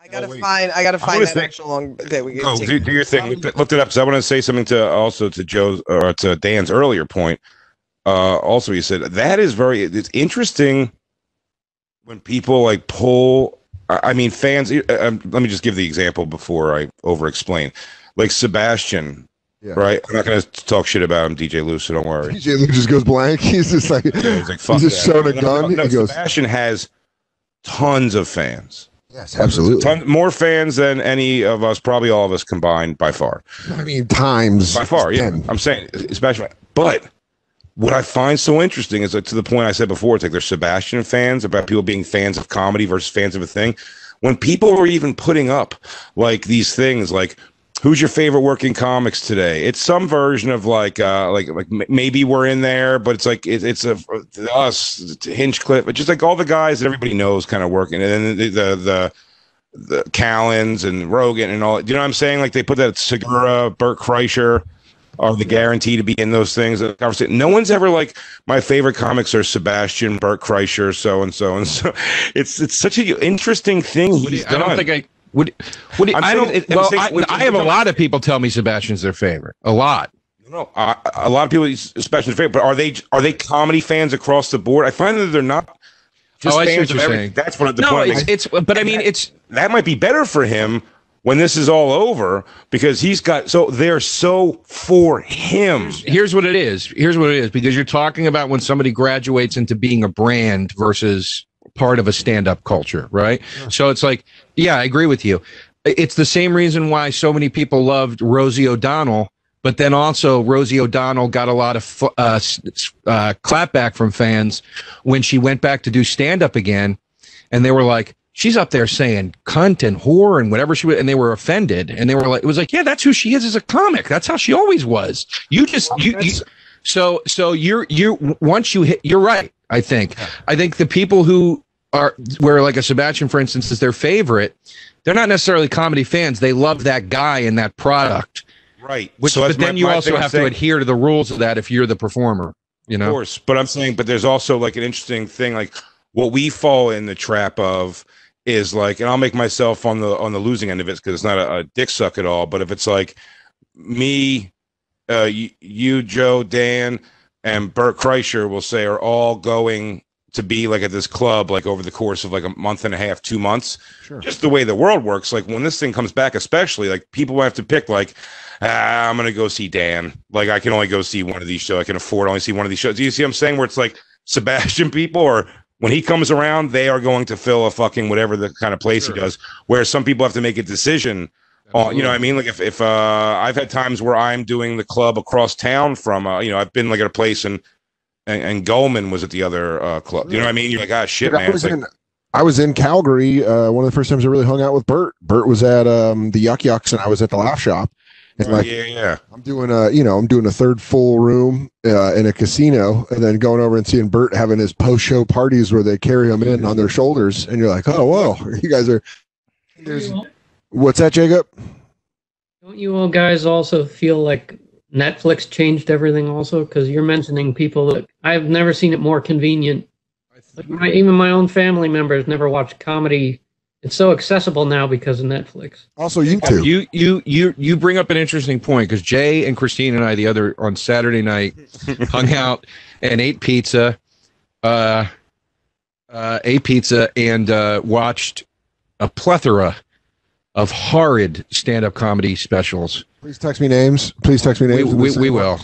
I gotta find that actual long bit. We do your thing. Looked it up because I want to say something to Joe's or to Dan's earlier point. Also, he said that is it's interesting when people like pull. I mean, fans. Let me just give the example before I over-explain. Like Sebastian. Yeah. Right, I'm not going to talk shit about him, DJ Lou, so don't worry. DJ Lou just goes blank. He's just like, he's just showing a gun. No, he goes, Sebastian has tons of fans. Yes, absolutely. More fans than any of us, probably all of us combined by far. I mean, times by far. 10. Yeah, I'm saying Sebastian. But what I find so interesting is that to the point I said before, it's like they're Sebastian fans about people being fans of comedy versus fans of a thing. When people are even putting up like these things, like, who's your favorite working comics today? It's some version of like maybe we're in there, but it's like it's us, Hinchcliffe, but just like all the guys that everybody knows kind of working, and then the Callens and Rogan and all. You know what I'm saying? Like they put that Segura, Burt Kreischer are the guarantee to be in those things. No one's ever like, my favorite comics are Sebastian, Burt Kreischer, so and so and so. It's such an interesting thing he's done. I don't think I have a lot of people tell me Sebastian's their favorite. A lot. No, a lot of people, Sebastian's favorite. But are they comedy fans across the board? I find that they're not just fans of everything. That's what the point. But I mean, that might be better for him when this is all over because they're so for him. Here's what it is. Because you're talking about when somebody graduates into being a brand versus part of a stand-up culture, right? Yeah. So it's like, yeah, I agree with you. It's the same reason why so many people loved Rosie O'Donnell, but then also Rosie O'Donnell got a lot of clapback from fans when she went back to do stand-up again, and they were like, she's up there saying cunt and whore and whatever and they were offended, and they were like, it was like, yeah, that's who she is as a comic. That's how she always was. So you're right. I think the people who are where like a Sebastian, for instance, is their favorite, they're not necessarily comedy fans. They love that guy and that product. Right. But then you also have to adhere to the rules of that if you're the performer, you know? Of course. But I'm saying, but there's also like an interesting thing, like what we fall in the trap of is like, and I'll make myself on the losing end of it because it's not a dick suck at all. But if it's like me, you, Joe, Dan, and Burt Kreischer will say are all going to be like at this club like over the course of like a month and a half, 2 months. Sure. Just the way the world works. Like when this thing comes back, especially like people will have to pick like, I'm going to go see Dan. Like I can only go see one of these shows. I can afford only see one of these shows. Do you see what I'm saying? Where it's like Sebastian people or When he comes around, they are going to fill a fucking whatever the kind of place he does. Whereas some people have to make a decision on, you know what I mean? Like if I've had times where I'm doing the club across town from, you know, I've been like at a place and Goldman was at the other club. You know what I mean? You're like, ah, shit, man. I was in Calgary. One of the first times I really hung out with Bert. Bert was at the Yuck Yucks, and I was at the Laugh Shop. And I'm doing a third full room in a casino, and then going over and seeing Bert having his post-show parties where they carry him in on their shoulders, and you're like, oh, whoa, you guys are. What's that, Jacob? Don't you all guys also feel like Netflix changed everything also? Because you're mentioning people that I've never seen it more convenient. Like even my own family members never watch comedy. It's so accessible now because of Netflix. Also, YouTube. You bring up an interesting point because Jay and Christine and I on Saturday night hung out and ate pizza, and watched a plethora of horrid stand-up comedy specials. Please text me names. We will.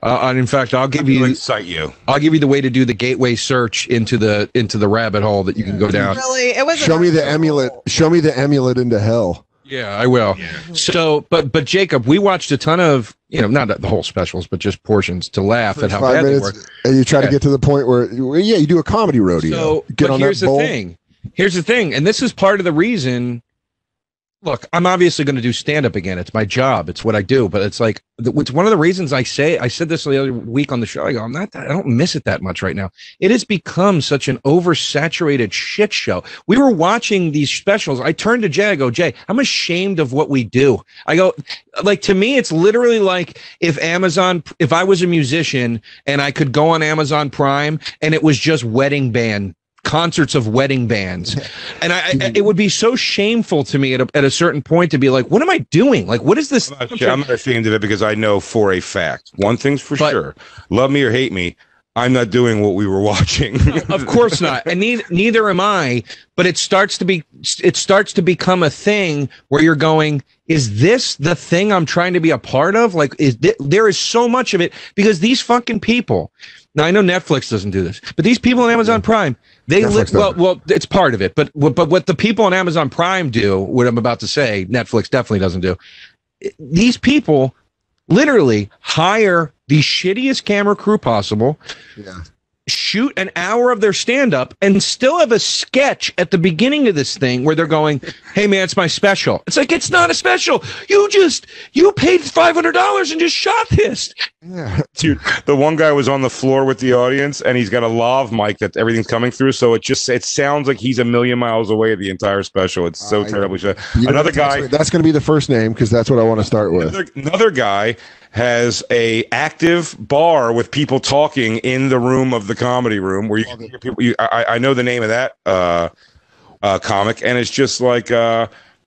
And in fact, I'll give you the way to do the gateway search into the rabbit hole that you can go down. Really, it was. Show me the amulet. Show me the amulet into hell. Yeah, I will. Yeah. So, but Jacob, we watched a ton of, not the whole specials, but just portions to laugh at how bad they were. And you try to get to the point where, you do a comedy rodeo. So, but here's the thing, and this is part of the reason. Look, I'm obviously going to do stand-up again. It's my job. It's what I do. But it's like, it's one of the reasons I said this the other week on the show. I go, I don't miss it that much right now. It has become such an oversaturated shit show. We were watching these specials. I turned to Jay. I go, Jay, I'm ashamed of what we do. I go, like, to me, it's literally like if I was a musician and I could go on Amazon Prime and it was just wedding band concerts of wedding bands, and it would be so shameful to me at a certain point to be like, what am I doing? Like, what is this? I'm not ashamed of it because I know for a fact one thing's for sure: love me or hate me, I'm not doing what we were watching. Of course not, and neither am I. But it starts to become a thing where you're going, is this the thing I'm trying to be a part of? Like, there is so much of it because these fucking people. Now I know Netflix doesn't do this, but these people on Amazon Prime, well, it's part of it. But what the people on Amazon Prime do, what I'm about to say, Netflix definitely doesn't do. These people literally hire the shittiest camera crew possible. Yeah. Shoot an hour of their stand-up and still have a sketch at the beginning of this thing where they're going, hey man, it's my special. It's like, it's not a special. You paid $500 and just shot this. Yeah. Dude, the one guy was on the floor with the audience and he's got a lav mic that everything's coming through. So it sounds like he's a million miles away the entire special. It's so terribly shot. Another guy. That's going to be the first name because that's what I want to start with. Another guy has a active bar with people talking in the room of the comedy room where you can hear people. I know the name of that comic, and it's just like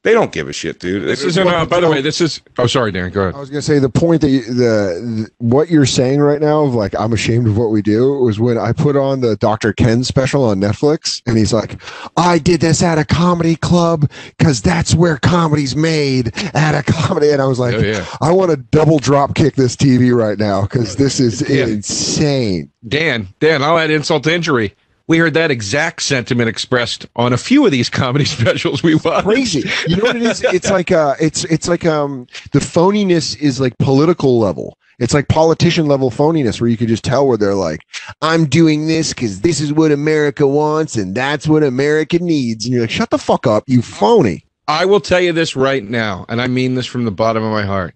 they don't give a shit, dude. This isn't. By the way, this is. Oh, sorry, Darren. Go ahead. I was gonna say the point that what you're saying right now of like I'm ashamed of what we do was when I put on the Dr. Ken special on Netflix, and he's like, I did this at a comedy club because that's where comedy's made at a comedy, and I was like, I want to double drop kick this TV right now because this is insane. Dan, I'll add insult to injury. We heard that exact sentiment expressed on a few of these comedy specials we watched. Crazy. You know what it is? It's like the phoniness is like political level. It's like politician level phoniness where you can just tell where they're like, I'm doing this because this is what America wants and that's what America needs. And you're like, shut the fuck up, you phony. I will tell you this right now, and I mean this from the bottom of my heart.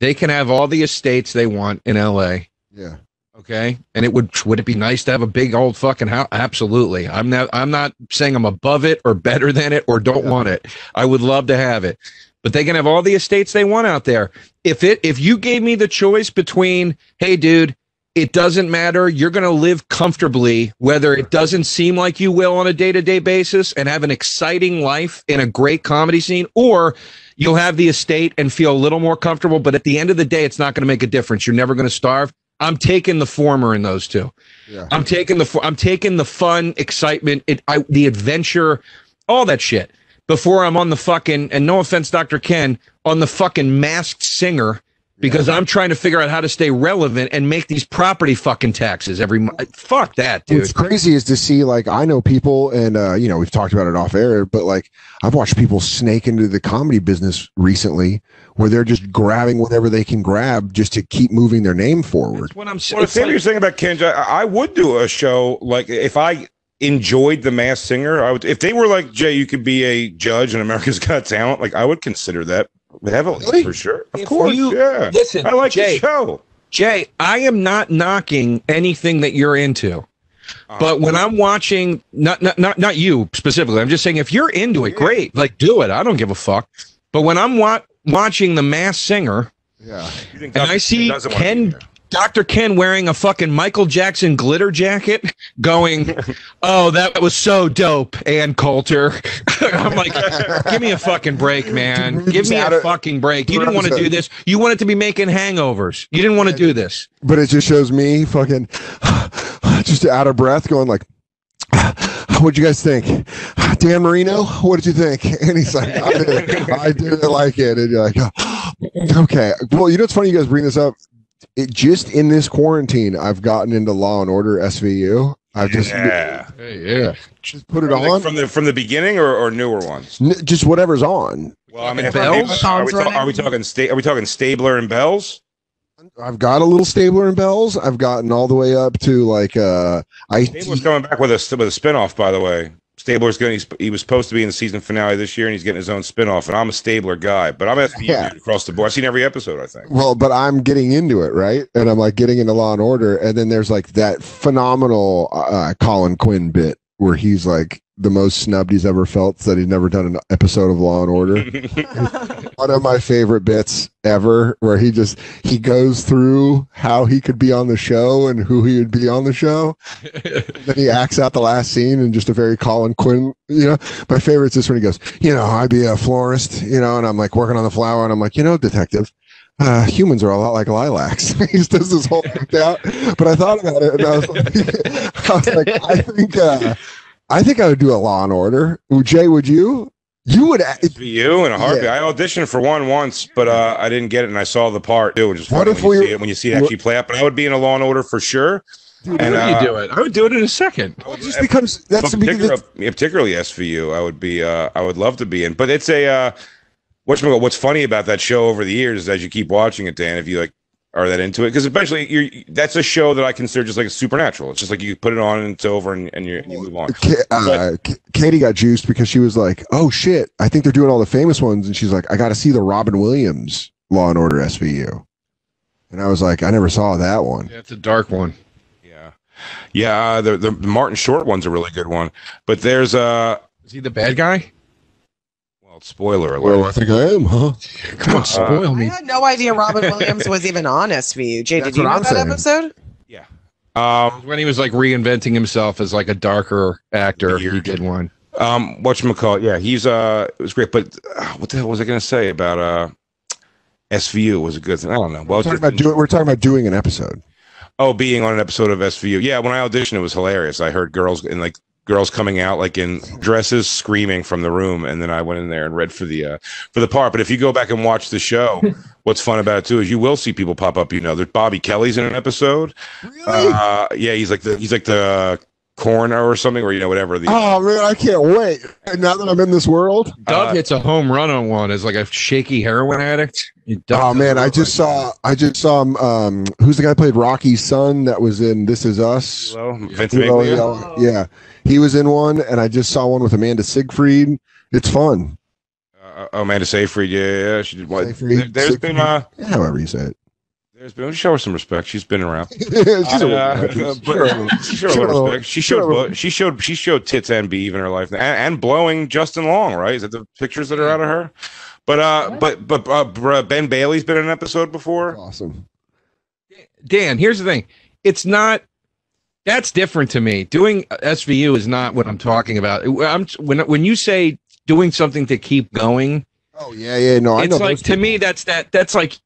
They can have all the estates they want in LA. Yeah. Okay, and would it be nice to have a big old fucking house? Absolutely. I'm not saying I'm above it or better than it or don't want it. I would love to have it, but they can have all the estates they want out there. If you gave me the choice between, hey, dude, it doesn't matter. You're going to live comfortably, whether it doesn't seem like you will on a day-to-day basis and have an exciting life in a great comedy scene, or you'll have the estate and feel a little more comfortable. But at the end of the day, it's not going to make a difference. You're never going to starve. I'm taking the former in those two. Yeah. I'm taking the fun, excitement, the adventure, all that shit before I'm on the fucking, and no offense, Dr. Ken, on the fucking Masked Singer because I'm trying to figure out how to stay relevant and make these property fucking taxes every month. Fuck that, dude. What's crazy is to see, like, I know people, and we've talked about it off air, but like I've watched people snake into the comedy business recently, where they're just grabbing whatever they can grab just to keep moving their name forward. That's what I'm saying. Well, the thing you're saying about Kenji, I would do a show like if I enjoyed The Masked Singer. I would, if they were like, Jay, you could be a judge in America's Got Talent. Like, I would consider that heavily, Really? for sure. Of If course, you- yeah. listen, I like Jay, the show. Jay, I am not knocking anything that you're into. But when I'm watching, not you specifically, I'm just saying if you're into it, great, like do it. I don't give a fuck. But when I'm watching The Masked Singer, Yeah. and I see Dr. Ken wearing a fucking Michael Jackson glitter jacket, going, "Oh, that was so dope," and Coulter. I'm like, give me a fucking break, man. Give me a fucking break. You didn't want to do this. You wanted to be making hangovers. You didn't want to do this. But it just shows me fucking just out of breath, going like, "What'd you guys think, Dan Marino? What did you think?" And he's like, I didn't like it." And you're like, "Oh, okay." Well, you know what's funny? You guys bring this up. It just in this quarantine, I've gotten into Law and Order SVU. I've just just put it on from the beginning or newer ones. Just whatever's on. Well, I mean, Bells? are we talking Stabler and Bells? I've got a little Stabler and Bells. I've gotten all the way up to like Stabler's coming back with a spinoff, by the way. Stabler's he was supposed to be in the season finale this year, and he's getting his own spinoff. And I'm a Stabler guy, but I'm SVU across the board. I've seen every episode, I think. Well, but I'm getting into it, right? And I'm like getting into Law and Order, and then there's like that phenomenal Colin Quinn bit where he's like the most snubbed he's ever felt that he's never done an episode of Law and Order. One of my favorite bits ever, where he goes through how he could be on the show and who he would be on the show. Then he acts out the last scene in just a very Colin Quinn, my favorite is this when he goes, "I'd be a florist, and I'm like working on the flower, and I'm like, detective, humans are a lot like lilacs." He just does this whole thing out. But I thought about it, and I was like, I think I would do a Law and Order. Jay, would you? You would SVU in a heartbeat. Yeah. I auditioned for one once, but I didn't get it, and I saw the part too, which is funny when you see it actually play out. But I would be in a Law and Order for sure. Dude, and you do it. I would do it in a second. Well, just because that's particularly SVU. I would be. I would love to be in, but it's a. What's funny about that show over the years is as you keep watching it, Dan, if you are that into it, because eventually that's a show that I consider just like a supernatural. It's just like you put it on and it's over and you move on. Katie got juiced because she was like, "Oh shit, I think they're doing all the famous ones," and she's like, "I got to see the Robin Williams Law and Order SVU," and I was like, "I never saw that one." Yeah, it's a dark one. Yeah. The Martin Short one's a really good one, but there's is he the bad guy? Spoiler alert. Well, I think I am, huh? Come on, spoil me. I had no idea Robin Williams was even on SVU. Jay, did you know that episode? Yeah. When he was like reinventing himself as like a darker actor, he did one. Whatchamacallit? Yeah, he's it was great. But what the hell was I going to say about SVU? Was a good thing. I don't know. Well, we're talking about doing an episode. Oh, being on an episode of SVU. Yeah, when I auditioned, it was hilarious. I heard girls coming out like in dresses screaming from the room, and then I went in there and read for the part. But if you go back and watch the show, what's fun about it too is you will see people pop up. There's Bobby Kelly's in an episode. Really? Yeah, he's like the coroner or something, or whatever. Oh man, I can't wait! Now that I'm in this world, Doug hits a home run on one as like a shaky heroin addict. Oh man, I just saw him. Who's the guy who played Rocky's son that was in This Is Us? Yeah, he was in one, and I just saw one with Amanda Seyfried. It's fun. Amanda Seyfried, yeah, she did. There's been however you say it. There's been show her some respect. She's been around. She showed tits and beef in her life, and blowing Justin Long. Right? Is that the pictures that are out of her? But Ben Bailey's been in an episode before. Awesome. Dan, here's the thing. It's not. That's different to me. Doing SVU is not what I'm talking about. When you say doing something to keep going. Oh yeah. No, I know. It's like to me that's like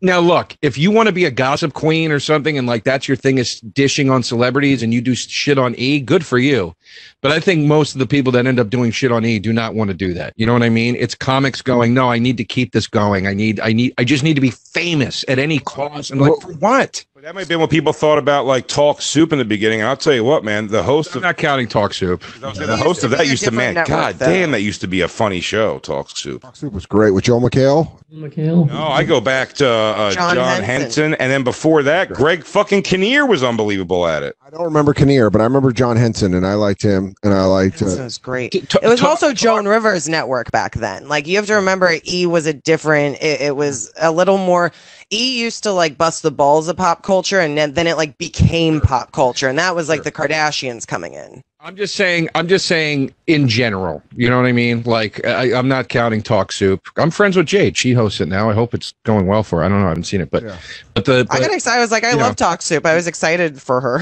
Now, look, if you want to be a gossip queen or something and like that's your thing is dishing on celebrities and you do shit on E, good for you. But I think most of the people that end up doing shit on E do not want to do that. You know what I mean? It's comics going, no, I need to keep this going. I just need to be famous at any cost. And like, for what? But that might be what people thought about like Talk Soup in the beginning. I'll tell you what, man, the host I'm not counting Talk Soup. The host of that used to, man, God damn, that used to be a funny show, Talk Soup. Talk Soup was great with Joe McHale. No, I go back to John Henson. And then before that, Greg fucking Kinnear was unbelievable at it. I don't remember Kinnear, but I remember John Henson, and I liked him, and I liked. It was great. It was also Joan Rivers' network back then. Like you have to remember, E was a different. It was a little more. E used to like bust the balls of pop culture, and then it like became pop culture, and that was like the Kardashians coming in. I'm just saying in general, you know what I mean? Like I'm not counting Talk Soup. I'm friends with Jade. She hosts it now. I hope it's going well for her. I don't know. I haven't seen it, but I got excited. I was like, I love Talk Soup. I was excited for her.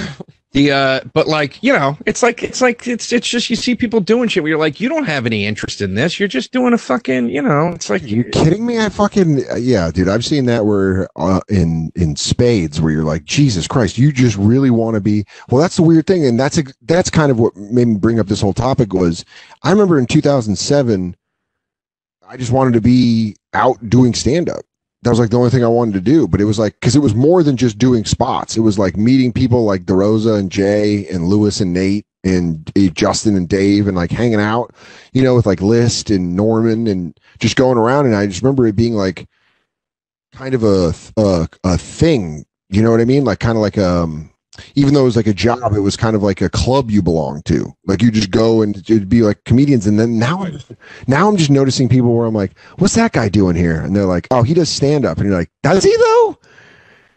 But like, you know, it's just you see people doing shit where you're like, you don't have any interest in this. You're just doing a fucking, you know, it's like, you kidding me? I fucking dude. I've seen that where in spades where you're like, Jesus Christ, you just really want to be. Well, that's the weird thing, and that's kind of what made me bring up this whole topic. Was I remember in 2007, I just wanted to be out doing stand up. That was like the only thing I wanted to do, but it was like, because it was more than just doing spots. It was like meeting people like DeRosa and Jay and Lewis and Nate and Justin and Dave and like hanging out, you know, with like List and Norman and just going around. And I just remember it being like kind of a thing, you know what I mean? Like kind of like even though it was like a job, it was kind of like a club you belong to. Like you just go and it'd be like comedians. And then now I'm just noticing people where I'm like, what's that guy doing here? And they're like, oh, he does stand up. And you're like, does he though?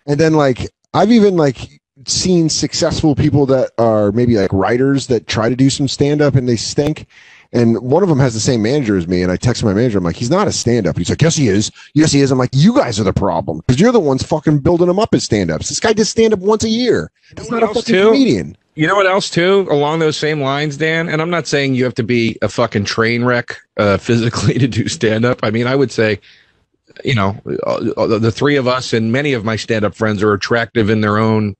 And then like, I've even like seen successful people that are maybe like writers that try to do some stand up and they stink. And one of them has the same manager as me. And I text my manager. I'm like, he's not a stand-up. He's like, yes, he is. Yes, he is. I'm like, you guys are the problem because you're the ones fucking building him up as stand-ups. This guy does stand-up once a year. He's not a fucking comedian. You know what else, too, along those same lines, Dan? And I'm not saying you have to be a fucking train wreck physically to do stand-up. I mean, I would say, you know, the three of us and many of my stand-up friends are attractive in their own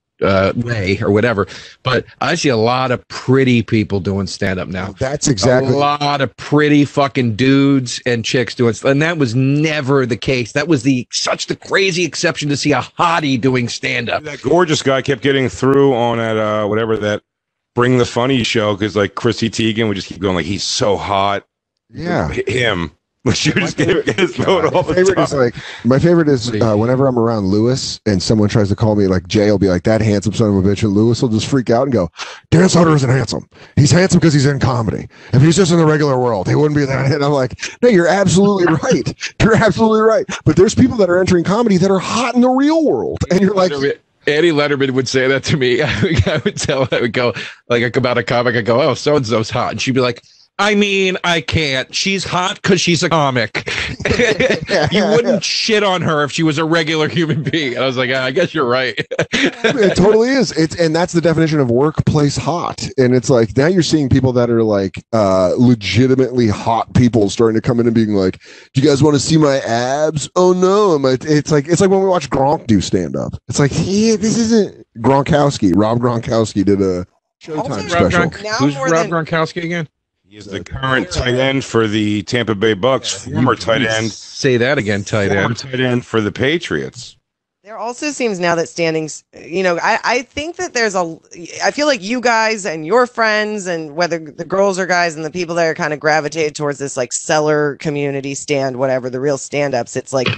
way or whatever, but I see a lot of pretty people doing stand-up now. That's exactly a lot of pretty fucking dudes and chicks doing, and that was never the case. That was such the crazy exception to see a hottie doing stand-up. That gorgeous guy kept getting through on at whatever that Bring the Funny show because like Chrissy Teigen would just keep going like he's so hot. Yeah, him. She would just get his vote all the time. My favorite is whenever I'm around Lewis and someone tries to call me, like Jay will be like, that handsome son of a bitch, and Lewis will just freak out and go, Dan Soder isn't handsome. He's handsome because he's in comedy. If he's just in the regular world, he wouldn't be that. And I'm like, no, you're absolutely right. You're absolutely right. But there's people that are entering comedy that are hot in the real world. And you're like... Eddie Letterman would say that to me. I would go, like about a comic, I go, oh, so-and-so's hot. And she'd be like, I mean, I can't. She's hot because she's a comic. You wouldn't shit on her if she was a regular human being. And I was like, I guess you're right. It totally is. And that's the definition of workplace hot. And it's like now you're seeing people that are like legitimately hot people starting to come in and being like, do you guys want to see my abs? Oh no. It's like when we watch Gronk do stand up. It's like, hey, this isn't Gronkowski. Rob Gronkowski did a Showtime special. Who's Rob Gronkowski again? He is the current tight end for the Tampa Bay Bucks, former tight end. Say that again, tight end for the Patriots. There also seems now that standings, you know, I think that I feel like you guys and your friends and whether the girls or guys and the people that are kind of gravitated towards this like seller community stand, whatever, the real stand-ups, it's like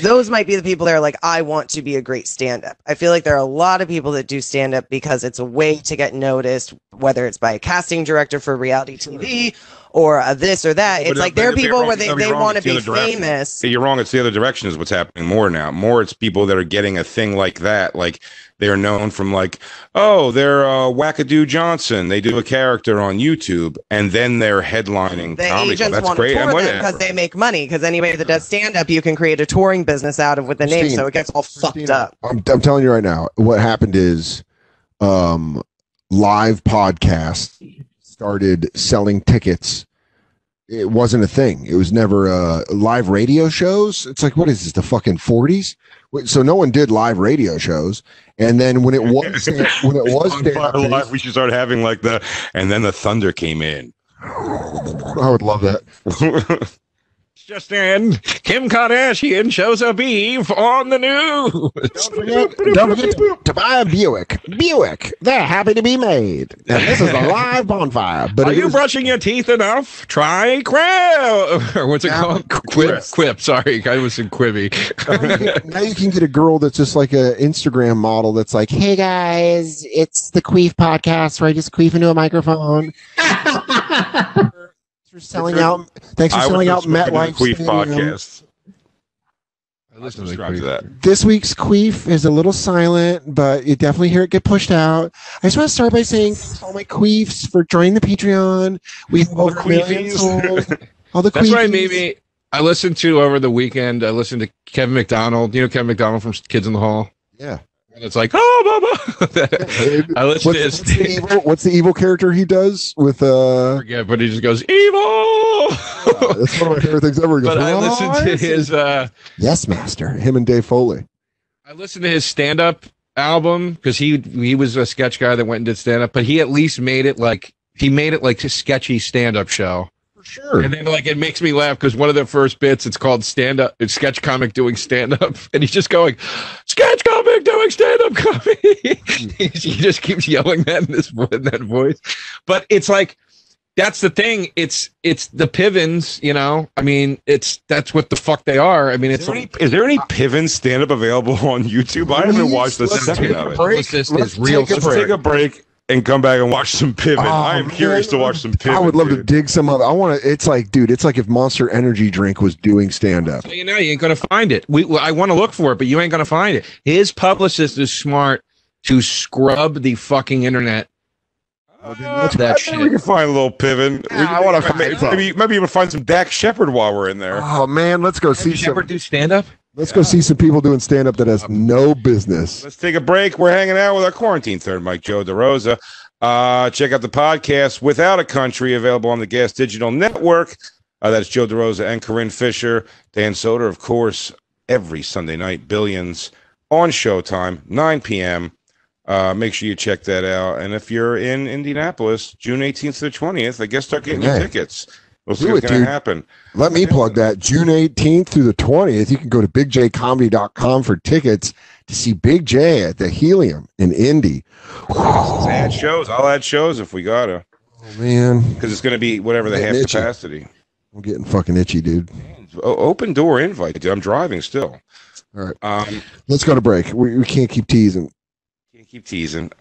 those might be the people that are like, I want to be a great stand-up. I feel like there are a lot of people that do stand-up because it's a way to get noticed, whether it's by a casting director for reality TV or this or that. It's like there are people where they want to be famous. You're wrong. It's the other direction is what's happening more now. More it's people that are getting a thing like that. Like they're known from like, oh, they're Wackadoo Johnson. They do a character on YouTube and then they're headlining the comedy. Agents That's want great. to tour them because they make money. Because anybody that does stand-up, you can create a touring business out of with the name, so it gets all fucked up. I'm telling you right now, what happened is live podcasts started selling tickets it wasn't a thing. It was never live radio shows. It's like, what is this, the fucking 40s? So no one did live radio shows. And then when it was Bonfire Live, we should start having like and then the thunder came in. I would love that. Just in, Kim Kardashian shows a beef on the news. Don't forget to buy a Buick. Buick, they're happy to be made. And this is a live bonfire. But are you brushing your teeth enough? Try Quip. Or what's it called? Quip. Sorry, I was in Quibi. Now you can get a girl that's just like an Instagram model that's like, hey guys, it's the Queef podcast where I just queef into a microphone. Selling out. Thanks for selling out MetLife Queef podcast. I listen to that. This week's Queef is a little silent, but you definitely hear it get pushed out. I just want to start by saying thanks to all my Queefs for joining the Patreon. We have over a million sold. All the That's Queefies. right, maybe. I listened to over the weekend. I listened to Kevin Mcdonald. You know Kevin Mcdonald from Kids in the Hall. Yeah. And it's like, oh, Baba. I listened to his. What's the evil character he does with? I forget, but he just goes evil. That's one of my favorite things ever. He goes, But I listened to his. Yes, Master. Him and Dave Foley. I listened to his stand-up album because he was a sketch guy that went and did stand-up, but he at least made it like a sketchy stand-up show. Sure. And then like it makes me laugh because one of the first bits, it's called it's sketch comic doing stand-up, and he's just going, sketch comic doing stand-up comedy. He just keeps yelling that in that voice. But it's like that's the thing. It's the Pivens, you know. I mean, that's what the fuck they are. I mean, is there any Piven stand-up available on YouTube? I haven't watched the second of it. Let's take a break and come back and watch some Piven. I am curious to watch some Piven. I would love to dig some of it. I want to. It's like, dude, it's like if Monster Energy Drink was doing stand up. So you ain't gonna find it. I want to look for it, but you ain't gonna find it. His publicist is smart to scrub the fucking internet. That shit. We can find a little Piven. I want to find maybe even find some Dak Shepard while we're in there. Oh man, let's go see Shepard do stand up. Let's go see some people doing stand-up that has no business. Let's take a break. We're hanging out with our quarantine third Mike, Joe DeRosa. Check out the podcast Without a Country, available on the Gas Digital Network. That's Joe DeRosa and Corinne Fisher. Dan Soder, of course, every Sunday night, Billions, on Showtime, 9 p.m. Make sure you check that out. And if you're in Indianapolis, June 18th to the 20th, I guess start getting your tickets. We'll see what's going to happen. Let me plug that. June 18th through the 20th, you can go to bigjcomedy.com for tickets to see Big J at the Helium in Indy. Let's add shows. I'll add shows if we got to. Oh, man. Because it's going to be whatever the half capacity. I'm getting fucking itchy, dude. Open door invite, dude. I'm driving still. All right. Let's go to break. We can't keep teasing.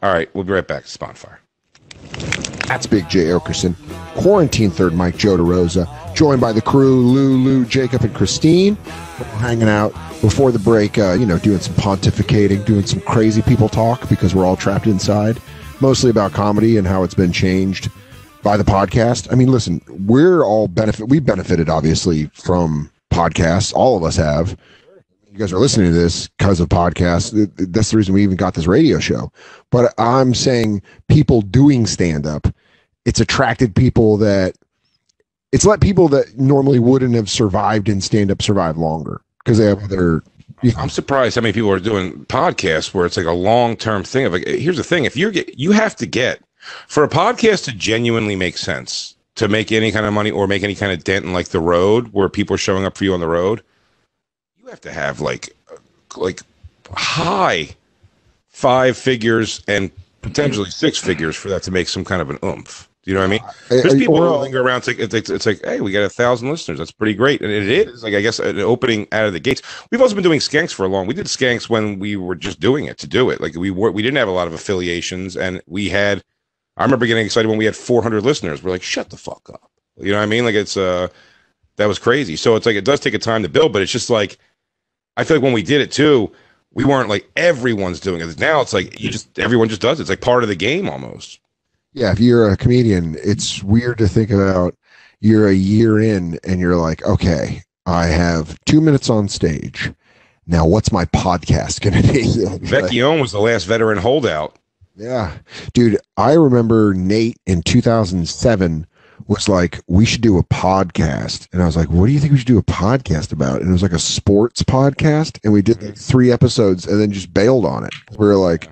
All right. We'll be right back. It's Bonfire. That's Big J Oakerson. Quarantine third Mike, Joe DeRosa. Joined by the crew, Lou, Jacob, and Christine. We're hanging out before the break, doing some pontificating, doing some crazy people talk because we're all trapped inside. Mostly about comedy and how it's been changed by the podcast. I mean, listen, we benefited obviously from podcasts. All of us have. You guys are listening to this because of podcasts. That's the reason we even got this radio show. But I'm saying people doing stand-up, it's attracted people it's let people that normally wouldn't have survived in stand-up survive longer because they have other. I'm surprised how many people are doing podcasts where it's like a long-term thing. Of like, here's the thing: if you have to get for a podcast to genuinely make sense, to make any kind of money or make any kind of dent in like the road where people are showing up for you on the road. You have to have like high 5 figures and potentially 6 figures for that to make some kind of an oomph. Do you know what I mean? There's people who linger around. It's like, hey, we got 1,000 listeners. That's pretty great, and it is like I guess an opening out of the gates. We've also been doing Skanks for a long. We did Skanks when we were just doing it to do it. Like we didn't have a lot of affiliations, and we had. I remember getting excited when we had 400 listeners. We're like, shut the fuck up. You know what I mean? Like it's that was crazy. So it's like it does take a time to build, but it's just like. I feel like when we did it too, we weren't like everyone's doing it. Now it's like everyone just does it. It's like part of the game almost. Yeah, if you're a comedian, it's weird to think about you're a year in and you're like, okay, I have 2 minutes on stage. Now what's my podcast going to be? Vecchione was the last veteran holdout. Yeah. Dude, I remember Nate in 2007 was like, we should do a podcast. And I was like, what do you think we should do a podcast about? And it was like a sports podcast. And we did like 3 episodes and then just bailed on it. We were like,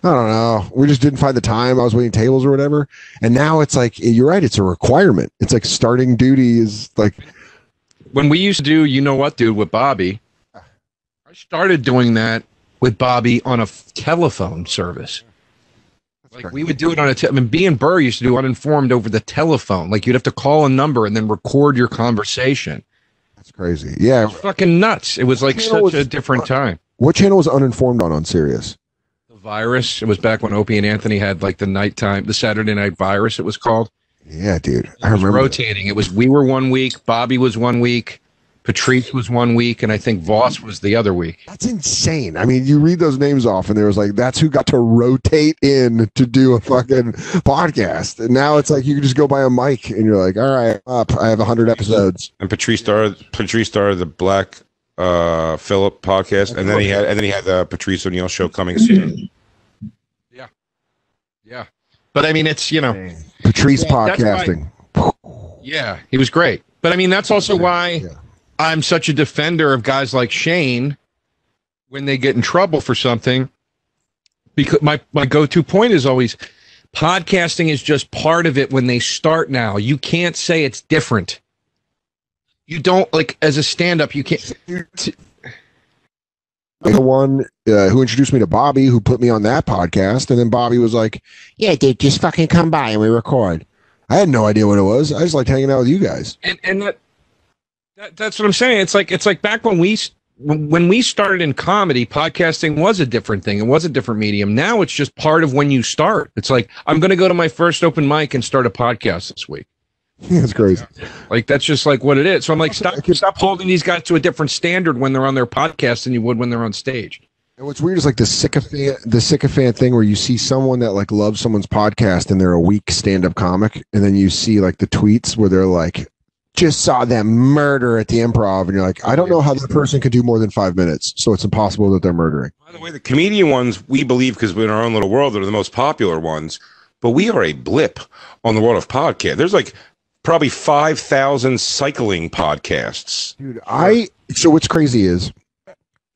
I don't know. We just didn't find the time. I was waiting tables or whatever. And now it's like, you're right. It's a requirement. It's like starting duty is like. When we used to do, you know what, dude, with Bobby, I started doing that with Bobby on a telephone service. Like we would do it on I mean, B and Burr used to do Uninformed over the telephone. Like you'd have to call a number and then record your conversation. That's crazy. Yeah. It was fucking nuts. It was like such a different time. What channel was Uninformed on Sirius? The Virus. It was back when Opie and Anthony had like the Saturday Night Virus, it was called. Yeah, dude. I remember rotating. It was we were 1 week, Bobby was 1 week, Patrice was 1 week, and I think Voss was the other week. That's insane. I mean, you read those names off, and there was like, that's who got to rotate in to do a fucking podcast. And now it's like you can just go buy a mic, and you're like, all right, I'm up. I have 100 episodes. And Patrice started the Black Phillip podcast, and then he had the Patrice O'Neill show coming soon. Yeah. But I mean, it's Patrice podcasting. Yeah, he was great. But I mean, that's also why I'm such a defender of guys like Shane when they get in trouble for something. Because my go-to point is always podcasting is just part of it when they start now. You can't say it's different. You don't, like, as a stand-up, you can't. The one who introduced me to Bobby, who put me on that podcast, and then Bobby was like, yeah, dude, just fucking come by and we record. I had no idea what it was. I just liked hanging out with you guys. And that's what I'm saying. It's like back when we started in comedy, podcasting was a different thing. It was a different medium. Now it's just part of when you start. It's like, I'm going to go to my first open mic and start a podcast this week. That's crazy. Like, that's just like what it is. So I'm like, stop holding these guys to a different standard when they're on their podcast than you would when they're on stage. And what's weird is like the sycophant thing where you see someone that like loves someone's podcast and they're a weak stand-up comic, and then you see like the tweets where they're like, just saw them murder at the Improv, and you're like, I don't know how that person could do more than 5 minutes, so it's impossible that they're murdering. By the way, the comedian ones, we believe, because we're in our own little world, they're the most popular ones, but we are a blip on the world of podcast. There's like probably 5,000 cycling podcasts. Dude, so what's crazy is,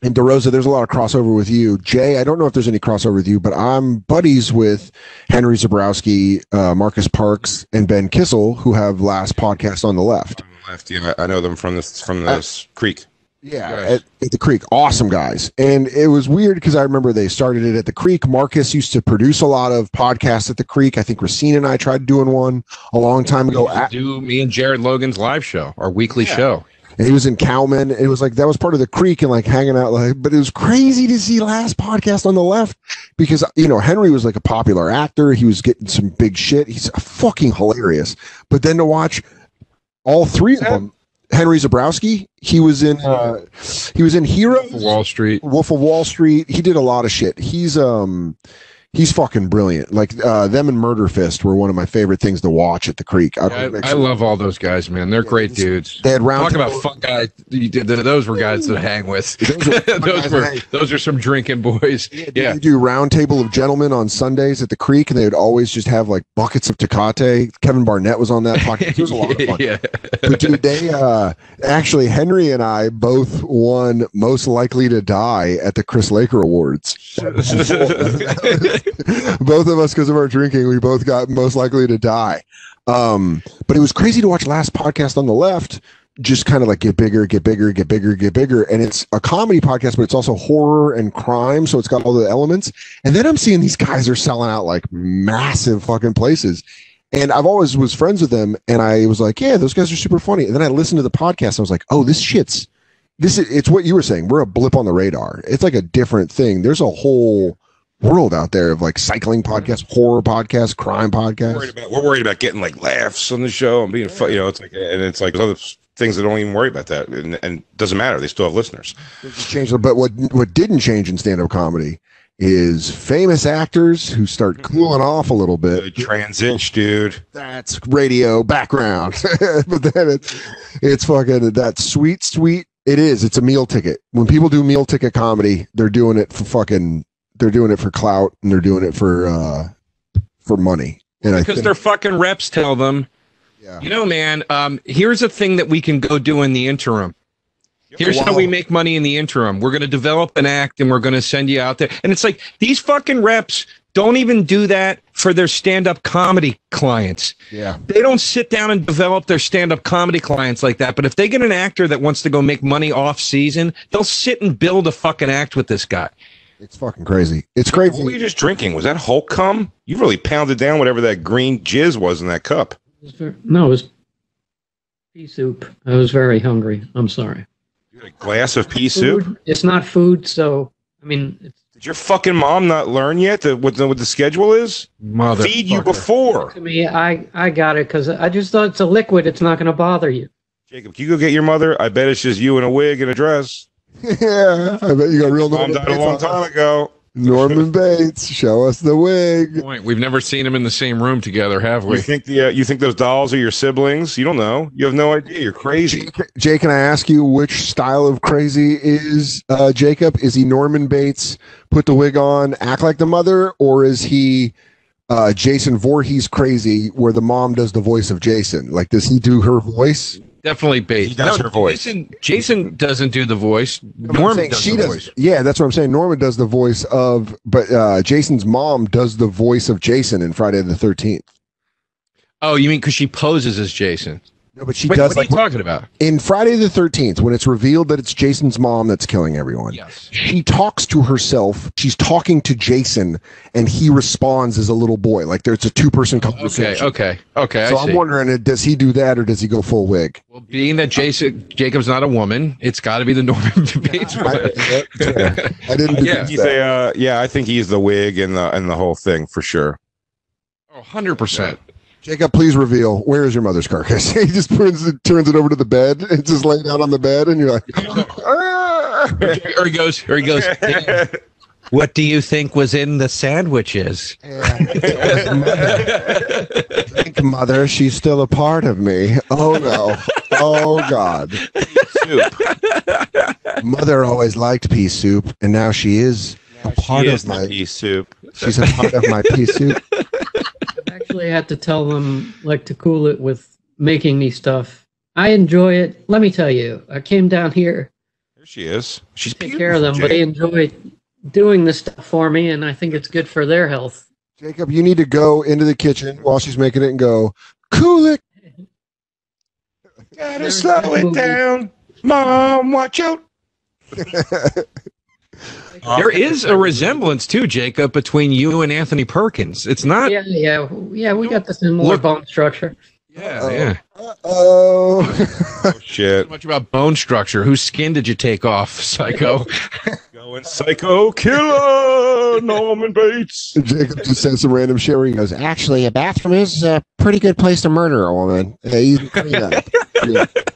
and DeRosa, there's a lot of crossover with you. Jay, I don't know if there's any crossover with you, but I'm buddies with Henry Zabrowski, Marcus Parks, and Ben Kissel, who have Last Podcast on the Left. Yeah, I know them from this Creek. Yeah, at the Creek. Awesome guys. And it was weird because I remember they started it at the Creek. Marcus used to produce a lot of podcasts at the Creek. I think Racine and I tried doing one a long time ago. Do me and Jared Logan's live show, our weekly show. And he was in Cowman. It was like, that was part of the Creek and like hanging out. Like, but it was crazy to see Last Podcast on the Left because, Henry was like a popular actor. He was getting some big shit. He's fucking hilarious. But then to watch all 3 of them, Henry Zabrowski, he was in Heroes, Wolf of Wall Street. He did a lot of shit. He's fucking brilliant. Like them and Murder Fist were one of my favorite things to watch at the Creek. I love all those guys, man. They're great dudes. They had talk about fun guys. Those were guys to hang with. Those are some drinking boys. Yeah. They do Round Table of Gentlemen on Sundays at the Creek, and they would always just have like buckets of Tecate. Kevin Barnett was on that podcast. It was a lot of fun. Yeah. But dude, they actually Henry and I both won Most Likely to Die at the Chris Laker Awards. Both of us, because of our drinking, we both got Most Likely to Die. But it was crazy to watch Last Podcast on the Left just kind of like get bigger. And it's a comedy podcast, but it's also horror and crime. So it's got all the elements. And then I'm seeing these guys are selling out like massive fucking places. And I've always was friends with them. And I was like, yeah, those guys are super funny. And then I listened to the podcast. And I was like, oh, it's what you were saying. We're a blip on the radar. It's like a different thing. There's a whole world out there of like cycling podcasts, horror podcasts, crime podcasts. We're worried about getting like laughs on the show and being fun. It's like other things that don't even worry about that, and doesn't matter. They still have listeners. But what didn't change in stand-up comedy is famous actors who start cooling off a little bit. Transition, dude. That's radio background. But then it's fucking that sweet. It is. It's a meal ticket. When people do meal ticket comedy, they're doing it for clout, and they're doing it for money. And because their fucking reps tell them Yeah. You know, man, here's a thing that we can go do in the interim. Here's how we make money in the interim. We're going to develop an act and we're going to send you out there. And it's like these fucking reps don't even do that for their stand-up comedy clients. Yeah. They don't sit down and develop their stand-up comedy clients like that. But if they get an actor that wants to go make money off season, they'll sit and build a fucking act with this guy. It's fucking crazy. It's crazy. What were you just drinking? Was that Hulk cum? You really pounded down whatever that green jizz was in that cup. No, it was pea soup. I was very hungry. I'm sorry. You had a glass of pea soup? It's not food, so I mean. Did your fucking mom not learn yet what the schedule is? Feed you before. To me, I got it because I just thought it's a liquid. It's not going to bother you. Jacob, can you go get your mother? I bet it's just you in a wig and a dress. Yeah, I bet you got real Mom died a long time ago. Norman Bates, show us the wig. We've never seen them in the same room together, have we? You think those dolls are your siblings? You don't know. You have no idea. You're crazy. Jake, can I ask you which style of crazy is Jacob? Is he Norman Bates, put the wig on, act like the mother, or is he Jason Voorhees crazy, where the mom does the voice of Jason? Like, does he do her voice? Definitely Bates. He does her voice. Jason doesn't do the voice. Norman does the voice. Yeah, that's what I'm saying. Norman does the voice of, but Jason's mom does the voice of Jason in Friday the 13th. Oh, you mean because she poses as Jason? No, but she Wait, does. What are you talking about? In Friday the 13th, when it's revealed that it's Jason's mom that's killing everyone, yes, she talks to herself. She's talking to Jason, and he responds as a little boy. Like there's a two-person conversation. Okay. So I'm wondering, does he do that, or does he go full wig? Well, being that Jacob's not a woman, it's got to be the Norman Bates. I didn't. I think he's the wig and the whole thing for sure. Oh, 100%. Jacob, please reveal, where is your mother's carcass? He just turns it over to the bed. It's just laying out on the bed, and you're like, Here he goes. What do you think was in the sandwiches? Think, mother, she's still a part of me. Oh no. Oh God. Soup. Mother always liked pea soup, and now she is a part of my pea soup. She's a part of my pea soup. Actually, I had to tell them to cool it with making me stuff. I enjoy it. Let me tell you, I came down here. There she is. She's take care of them, but they enjoy doing this stuff for me, and I think it's good for their health. Jacob, you need to go into the kitchen while she's making it and go, cool it. Gotta slow it down. Mom, watch out. There is a resemblance too, Jacob, between you and Anthony Perkins. It's not. Yeah. We got the similar bone structure. Yeah. Oh shit! So much about bone structure. Whose skin did you take off, Psycho? Going psycho killer, Norman Bates. Jacob just says some random shit where he goes, actually, a bathroom is a pretty good place to murder a woman. Yeah.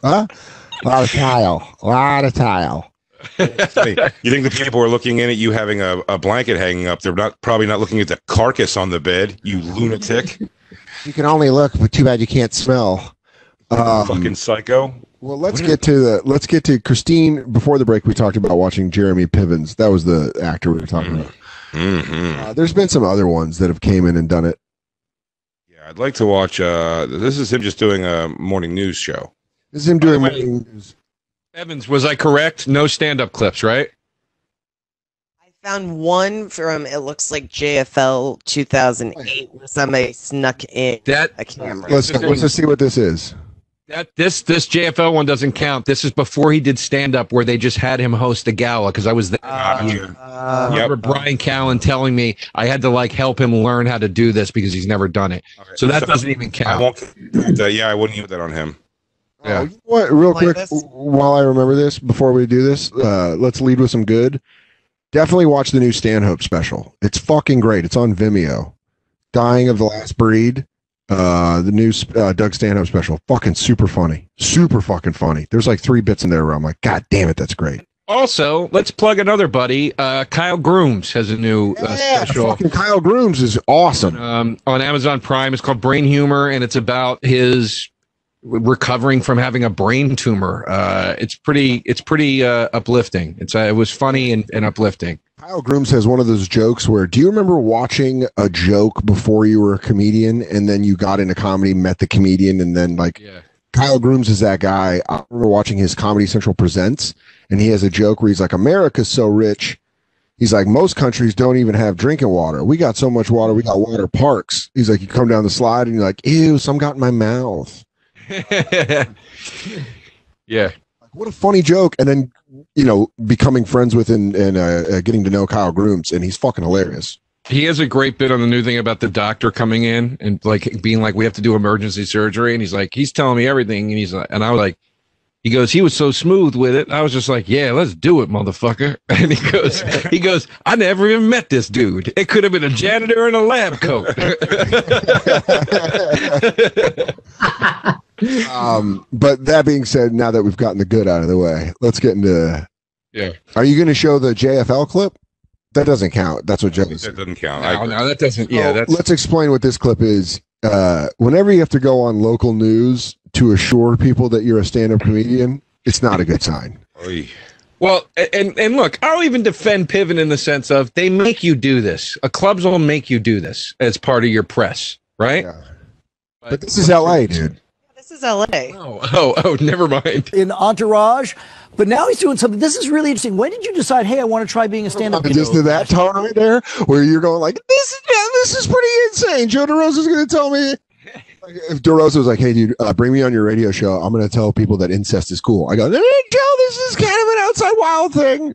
Huh? A lot of tile. You think the people are looking in at you having a blanket hanging up? They're probably not looking at the carcass on the bed. You lunatic! You can only look, but too bad you can't smell. Fucking psycho. Well, let's get to Christine. Before the break, we talked about watching Jeremy Pivens. That was the actor we were talking about. Mm-hmm. There's been some other ones that have came in and done it. Yeah, I'd like to watch. This is him just doing a morning news show. This is him doing morning news. Evans, was I correct? No stand-up clips, right? I found one from, it looks like JFL 2008, where somebody snuck in a camera. Let's just see what this is. This JFL one doesn't count. This is before he did stand-up, where they just had him host a gala, because I was there. I remember Brian Callen telling me I had to help him learn how to do this because he's never done it. Okay, so that doesn't even count. I wouldn't use that on him. Yeah. What? Real quick, while I remember this, before we do this, let's lead with some good. Definitely watch the new Stanhope special. It's fucking great. It's on Vimeo. Dying of the Last Breed. The new Doug Stanhope special. Fucking super funny. Super fucking funny. There's 3 bits in there where I'm like, God damn it, that's great. Also, let's plug another buddy. Kyle Grooms has a new special. Fucking Kyle Grooms is awesome. On Amazon Prime. It's called Brain Humor, and it's about his recovering from having a brain tumor. It's pretty uplifting. It was funny and uplifting. Kyle Grooms has one of those jokes where, do you remember watching a joke before you were a comedian and then you got into comedy, met the comedian, and then Kyle Grooms is that guy. I remember watching his Comedy Central Presents, and he has a joke where he's like, America's so rich. He's like, most countries don't even have drinking water. We got so much water, we got water parks. He's like, you come down the slide and you're like, ew, some got in my mouth. Yeah. What a funny joke. And then, becoming friends with and getting to know Kyle Grooms, and he's fucking hilarious. He has a great bit on the new thing about the doctor coming in and being like, we have to do emergency surgery. And he's like, he's telling me everything. And he's like, and I was like, he goes, he was so smooth with it. I was just like, yeah, let's do it, motherfucker. And he goes, I never even met this dude. It could have been a janitor in a lab coat. But that being said, now that we've gotten the good out of the way, let's get into. Yeah. Are you going to show the JFL clip? That doesn't count. That's what Joe said. That doesn't count. No, that doesn't. Yeah, let's explain what this clip is. Whenever you have to go on local news to assure people that you're a stand-up comedian, it's not a good sign. Well, and look, I'll even defend Piven in the sense of they make you do this. Clubs will make you do this as part of your press, right? Yeah. But this is LA, dude. This is LA. Oh, never mind. In Entourage, but now he's doing something. This is really interesting. When did you decide, hey, I want to try being a stand-up? Just to that tone right there, where you're going like, this is pretty insane. Joe DeRosa's going to tell me. If DeRosa was like, hey, dude, bring me on your radio show, I'm going to tell people that incest is cool. I go, Joe, this is kind of an outside wild thing.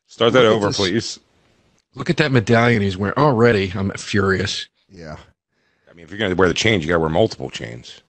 Start that over, please. Look at that medallion he's wearing already. I'm furious. Yeah. I mean, if you're going to wear the chains, you got to wear multiple chains.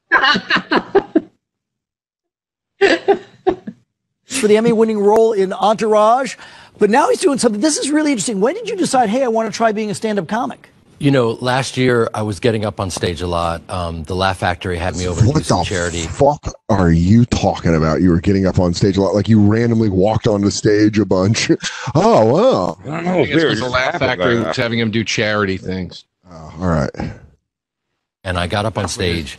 For the Emmy-winning role in Entourage, but now he's doing something. This is really interesting. When did you decide, hey, I want to try being a stand-up comic? Last year I was getting up on stage a lot. The Laugh Factory had me over to do some charity. What the fuck are you talking about? You were getting up on stage a lot, like you randomly walked onto stage a bunch. Oh, wow. I don't know. It was the Laugh Factory was having him do charity things. Oh, all right. And I got up on stage,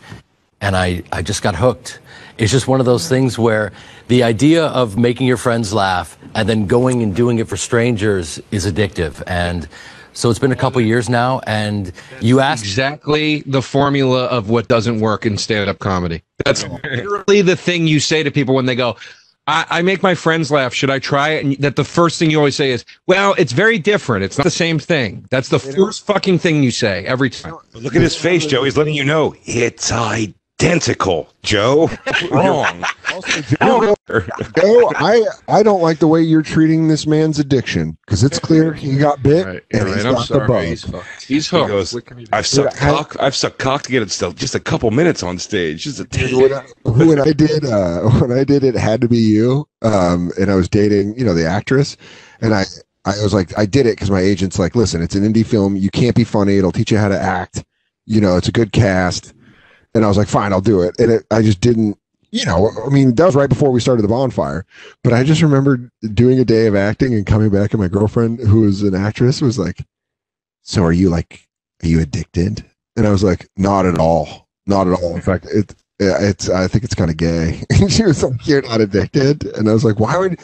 and I just got hooked. It's just one of those things where the idea of making your friends laugh and then going and doing it for strangers is addictive. And so it's been a couple years now, and you asked exactly the formula of what doesn't work in stand-up comedy. That's literally the thing you say to people when they go, I make my friends laugh. Should I try it? And that the first thing you always say is, well, it's very different. It's not the same thing. That's the first fucking thing you say every time. Look at his face, Joe. He's letting you know it's identical, Joe. Wrong. Also, Joe, I don't like the way you're treating this man's addiction, because it's clear he got bit and he's got the bug. He's hooked. He goes, I've sucked cock to get it still just a couple minutes on stage. Just when I did It Had to Be You, and I was dating, the actress, and I was like, I did it because my agent's like, listen, it's an indie film. You can't be funny. It'll teach you how to act. It's a good cast. And I was like, fine, I'll do it. And I just didn't, that was right before we started the Bonfire. But I just remember doing a day of acting and coming back, and my girlfriend, who was an actress, was like, so are you addicted? And I was like, not at all. Not at all. In fact, I think it's kind of gay. And she was like, you're not addicted. And I was like, why would...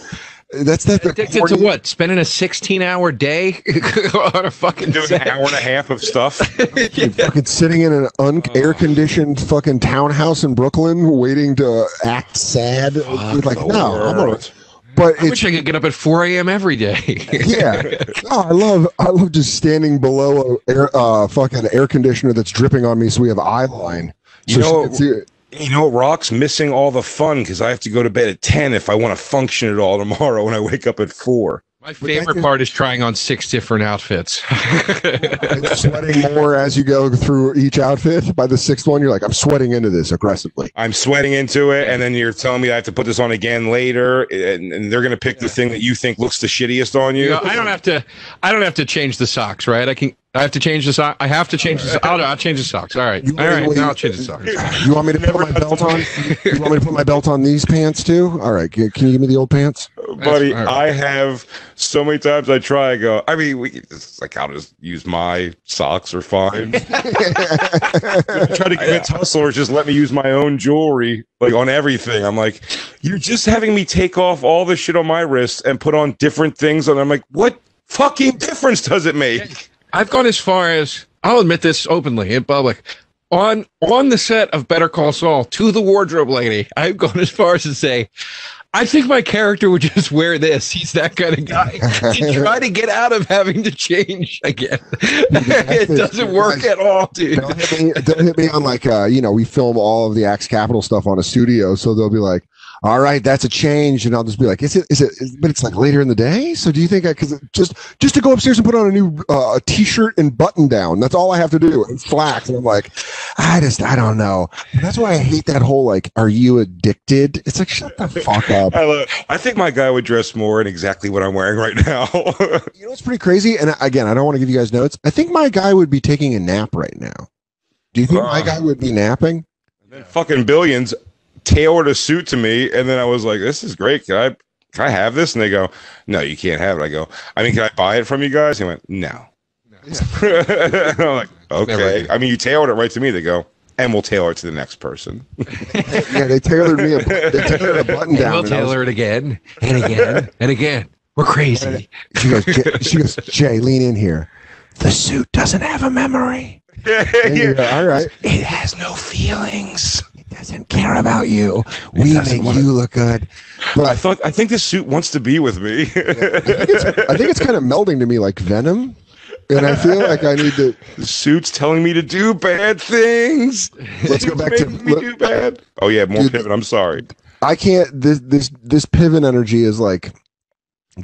That's addicted to what? Spending a 16-hour day on a fucking doing an hour and a half of stuff. Fucking sitting in an air-conditioned fucking townhouse in Brooklyn, waiting to act sad. Like, no, I'm all right. But I wish I could get up at 4 a.m. every day. Yeah, no, I love just standing below a fucking air conditioner that's dripping on me, so we have eye line. You know, Rock's missing all the fun because I have to go to bed at 10 if I want to function at all tomorrow when I wake up at 4. My favorite part is trying on 6 different outfits. Sweating more as you go through each outfit. By the 6th one, you're like, I'm sweating into this aggressively. I'm sweating into it, and then you're telling me I have to put this on again later, and they're going to pick the thing that you think looks the shittiest on you. I don't have to change the socks, right? I have to change the socks. I have to change the socks. I'll change the socks. All right. Now I'll change the socks. You want me to put my belt on? You want me to put my belt on these pants too? All right. Can you give me the old pants? Buddy, I have so many times I try. I go. I mean, it's like I'll just use my socks are fine. Try to convince hustlers just let me use my own jewelry, like on everything. I'm like, you're just having me take off all the shit on my wrists and put on different things, and I'm like, what fucking difference does it make? I've gone as far as, I'll admit this openly in public. On the set of Better Call Saul, to the wardrobe lady, I've gone as far as to say, I think my character would just wear this. He's that kind of guy. To try to get out of having to change again. It doesn't work at all, dude. Don't hit me on like, we film all of the Axe Capital stuff on a studio. So they'll be like, all right, that's a change. And I'll just be like, is it, but it's like later in the day. So do you think because just to go upstairs and put on a new t-shirt and button down, that's all I have to do. And slacks. And I'm like, I don't know. That's why I hate that whole, like, are you addicted? It's like, shut the fuck up. I think my guy would dress more in exactly what I'm wearing right now. You know, it's pretty crazy. And again, I don't want to give you guys notes. I think my guy would be taking a nap right now. Do you think my guy would be napping? Fucking Billions tailored a suit to me, and then I was like, this is great. Can I have this? And they go, no, you can't have it. I go, I mean, can I buy it from you guys? He went, no. And I'm like, okay. I mean, you tailored it right to me. They go, and we'll tailor it to the next person. Yeah, they tailored me a button down. We'll tailor it again and again and again. We're crazy. She goes, Jay, lean in here. The suit doesn't have a memory. Yeah. All right. It has no feelings. Doesn't care about you. We make you look good. But I think this suit wants to be with me. I think it's kind of melding to me like Venom. And I feel like I need to. The suit's telling me to do bad things. Let's go back to me do bad. Oh yeah, more pivot. I'm sorry. I can't. This pivot energy is like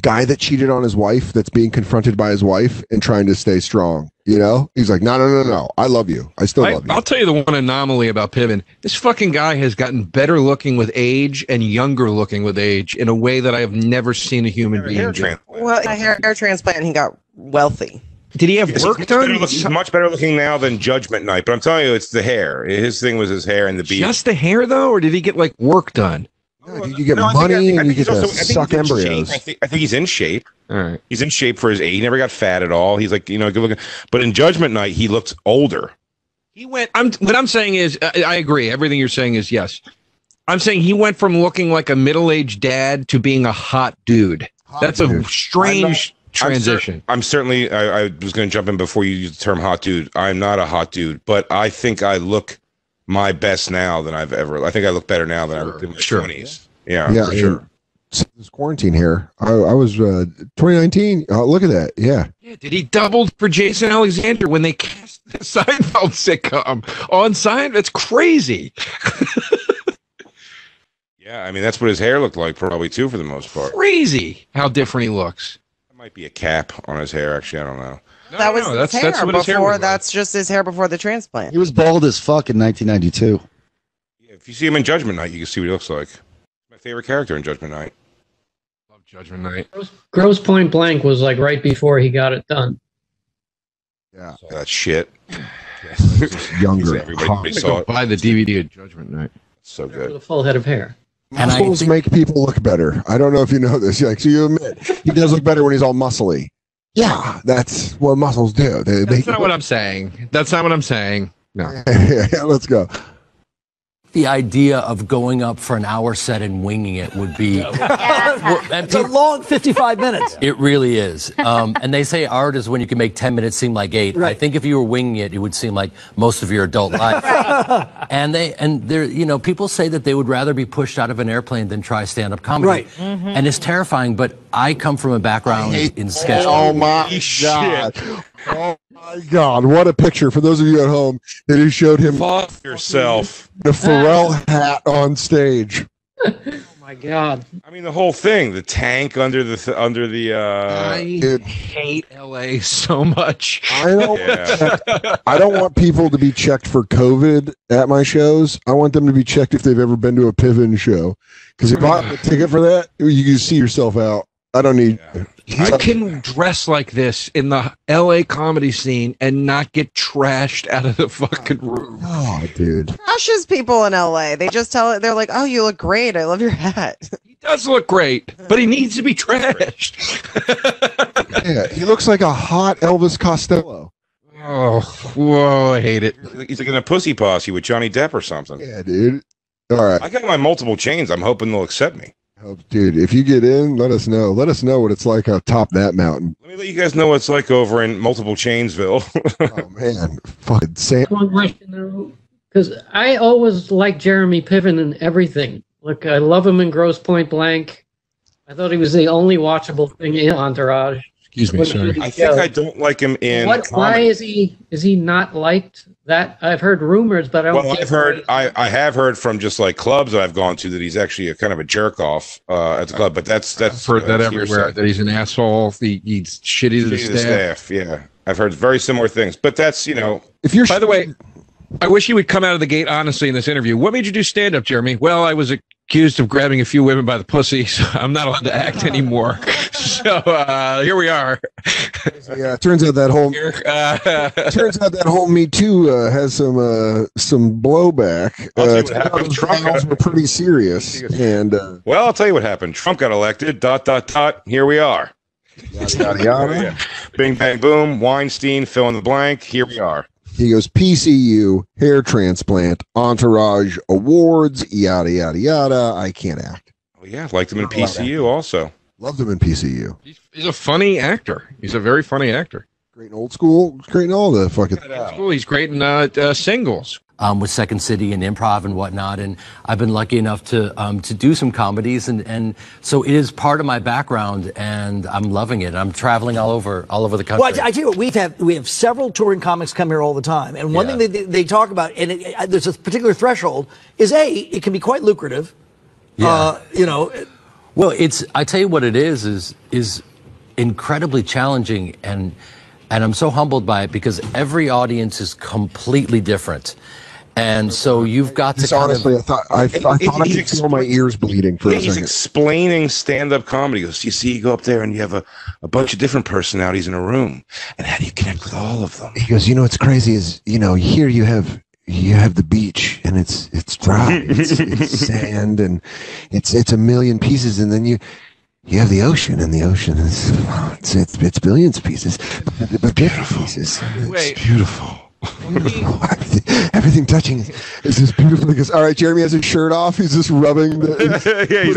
guy that cheated on his wife that's being confronted by his wife and trying to stay strong. You know, he's like, no. I love you. I still love you. I'll tell you the one anomaly about Piven. This fucking guy has gotten better looking with age and younger looking with age in a way that I have never seen a human being do. Well, a hair transplant, and he got wealthy. Did he have work done? He's much better looking now than Judgment Night, but I'm telling you, it's the hair. His thing was his hair and the beard. Just the hair, though, or did he get like work done? No, you get money and you get to suck embryos. I think he's in shape. All right. He's in shape for his age. He never got fat at all. He's like, good looking. But in Judgment Night, he looked older. He went. What I'm saying is, I agree. Everything you're saying is yes. I'm saying he went from looking like a middle-aged dad to being a hot dude. That's a strange transition. I'm certainly. I was going to jump in before you used the term hot dude. I'm not a hot dude, but I think I look my best now than I've ever. I think I look better now than I looked in my 20s. Yeah, for sure. This quarantine here. I was 2019. Look at that. Yeah. Did he double for Jason Alexander when they cast the Seinfeld sitcom on Seinfeld? That's crazy. Yeah, I mean that's what his hair looked like probably too for the most part. Crazy how different he looks. That might be a cap on his hair. Actually, I don't know. That was his hair that's what his hair before. was That's just his hair before the transplant. He was bald as fuck in 1992. Yeah, if you see him in Judgment Night, you can see what he looks like. My favorite character in Judgment Night. Love Judgment Night. Gross Point Blank was like right before he got it done. Yeah. That shit. Younger. Everybody saw it. Buy the DVD of Judgment Night. So With good. a full head of hair. And I Muscles think- make people look better. I don't know if you know this. Like, so you admit he does look better when he's all muscly. Yeah, that's what muscles do. That's not what I'm saying. That's not what I'm saying. No. Yeah, let's go. The idea of going up for an hour set and winging it would be. It's a long 55 minutes. It really is. And they say art is when you can make 10 minutes seem like 8. Right. I think if you were winging it, it would seem like most of your adult life. And there, people say that they would rather be pushed out of an airplane than try stand-up comedy. Right. Mm-hmm. And it's terrifying, but I come from a background in sketch. Oh my God. Oh my God. What a picture. For those of you at home, that he showed him Fuck yourself. the Pharrell hat on stage. Oh my God. I mean, the whole thing. The tank under the. I hate LA so much. I don't want people to be checked for COVID at my shows. I want them to be checked if they've ever been to a Piven show. Because if I have a ticket for that, you can see yourself out. I don't need. You can dress like this in the LA comedy scene and not get trashed out of the fucking room. Oh, dude. Crushes people in LA. They just tell it. They're like, "Oh, you look great. I love your hat." He does look great, but he needs to be trashed. Yeah, he looks like a hot Elvis Costello. Oh, whoa, I hate it. He's like in a pussy posse with Johnny Depp or something. Yeah, dude. All right. I got my multiple chains. I'm hoping they'll accept me. Dude, if you get in, let us know. Let us know what it's like atop that mountain. Let me let you guys know what it's like over in multiple chainsville. Oh, man. Fucking Sam. One question though, because I always liked Jeremy Piven and everything. Look, I love him in Grosse Point Blank. I thought he was the only watchable thing in Entourage. Excuse me, sorry. I think I don't like him in. Why is he not liked? That I've heard rumors, but I don't. Well, I've heard I have heard from just like clubs that I've gone to that he's actually a kind of a jerk off at the club. But that's I've heard that everywhere. That he's an asshole. He's shitty to the staff. Yeah, I've heard very similar things. But that's If you're, By the way, I wish you would come out of the gate honestly in this interview. What made you do stand up, Jeremy? Well, I was accused of grabbing a few women by the pussy, so I'm not allowed to act anymore. So here we are. Yeah, it turns out that whole Me Too has some blowback. Trials were pretty serious, and well, I'll tell you what happened. Trump got elected. ... Here we are. Yada, yada. Bing bang boom. Weinstein. Fill in the blank. Here we are. He goes PCU, hair transplant, Entourage awards, yada yada yada. I can't act. Oh yeah, liked him in PCU also. Loved him in PCU. He's a funny actor. He's a very funny actor. Great in Old School. Great in all the fucking. He's great in singles. With Second City and improv and whatnot, and I've been lucky enough to do some comedies, and so it is part of my background, and I'm loving it. I'm traveling all over the country. Well, I tell you what, we have several touring comics come here all the time, and one thing they talk about, and there's a particular threshold, is it can be quite lucrative. Yeah. Well, I tell you what it is incredibly challenging, and I'm so humbled by it because every audience is completely different. And so you've got to honestly, I thought I could feel my ears bleeding for a second. He's explaining stand-up comedy. He goes, you go up there and you have a bunch of different personalities in a room, and how do you connect with all of them? He goes, what's crazy is, here you have the beach and it's dry, it's sand, and it's a million pieces, and then you have the ocean, and the ocean is it's billions of pieces, but beautiful pieces. It's beautiful. Everything touching is just beautiful. Because all right, Jeremy has his shirt off. He's just rubbing. He's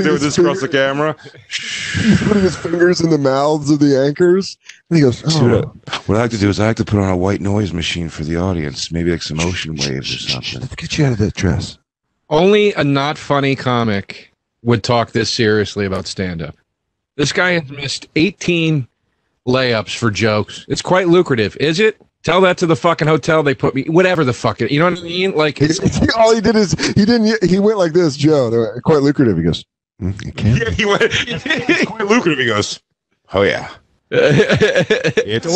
doing this across the camera. He's putting his fingers in the mouths of the anchors, and he goes, "What I like to do is I like to put on a white noise machine for the audience, maybe like some ocean waves or something. Let's get you out of that dress." Only a not funny comic would talk this seriously about stand-up. This guy has missed 18 layups for jokes. It's quite lucrative, is it? Tell that to the fucking hotel they put me. Whatever the fuck you know what I mean? Like all he did is he went like this, Joe. They're quite lucrative. He goes, you can't. Yeah, he went quite lucrative. He goes, oh yeah. It's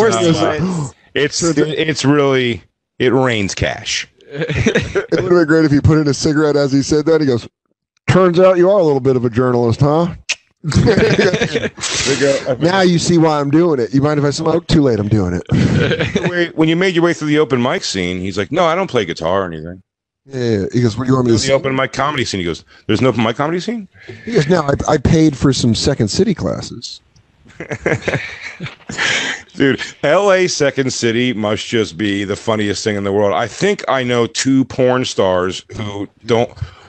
really, it rains cash. It would have been great if he put in a cigarette as he said that. He goes, turns out you are a little bit of a journalist, huh? Now you see why I'm doing it. You mind if I smoke? Too late, I'm doing it. When you made your way through the open mic scene, he's like, no, I don't play guitar or anything. Yeah. He goes, what do you want me to do? The open mic comedy scene. He goes, there's no open mic comedy scene? He goes, no, I paid for some Second City classes. Dude, LA Second City must just be the funniest thing in the world. I think I know 2 porn stars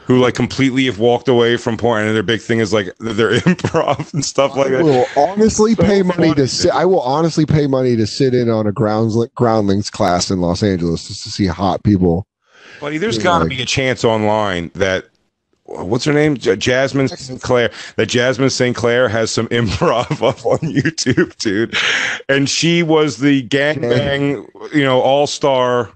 who like completely have walked away from porn, and their big thing is like their improv and stuff like that. I will honestly pay money to sit. I will honestly pay money to sit in on a groundlings class in Los Angeles just to see hot people. Buddy, there's got to be a chance online that what's her name, Jasmine St. Clair. That Jasmine St. Clair has some improv up on YouTube, dude, and she was the gangbang, all-star.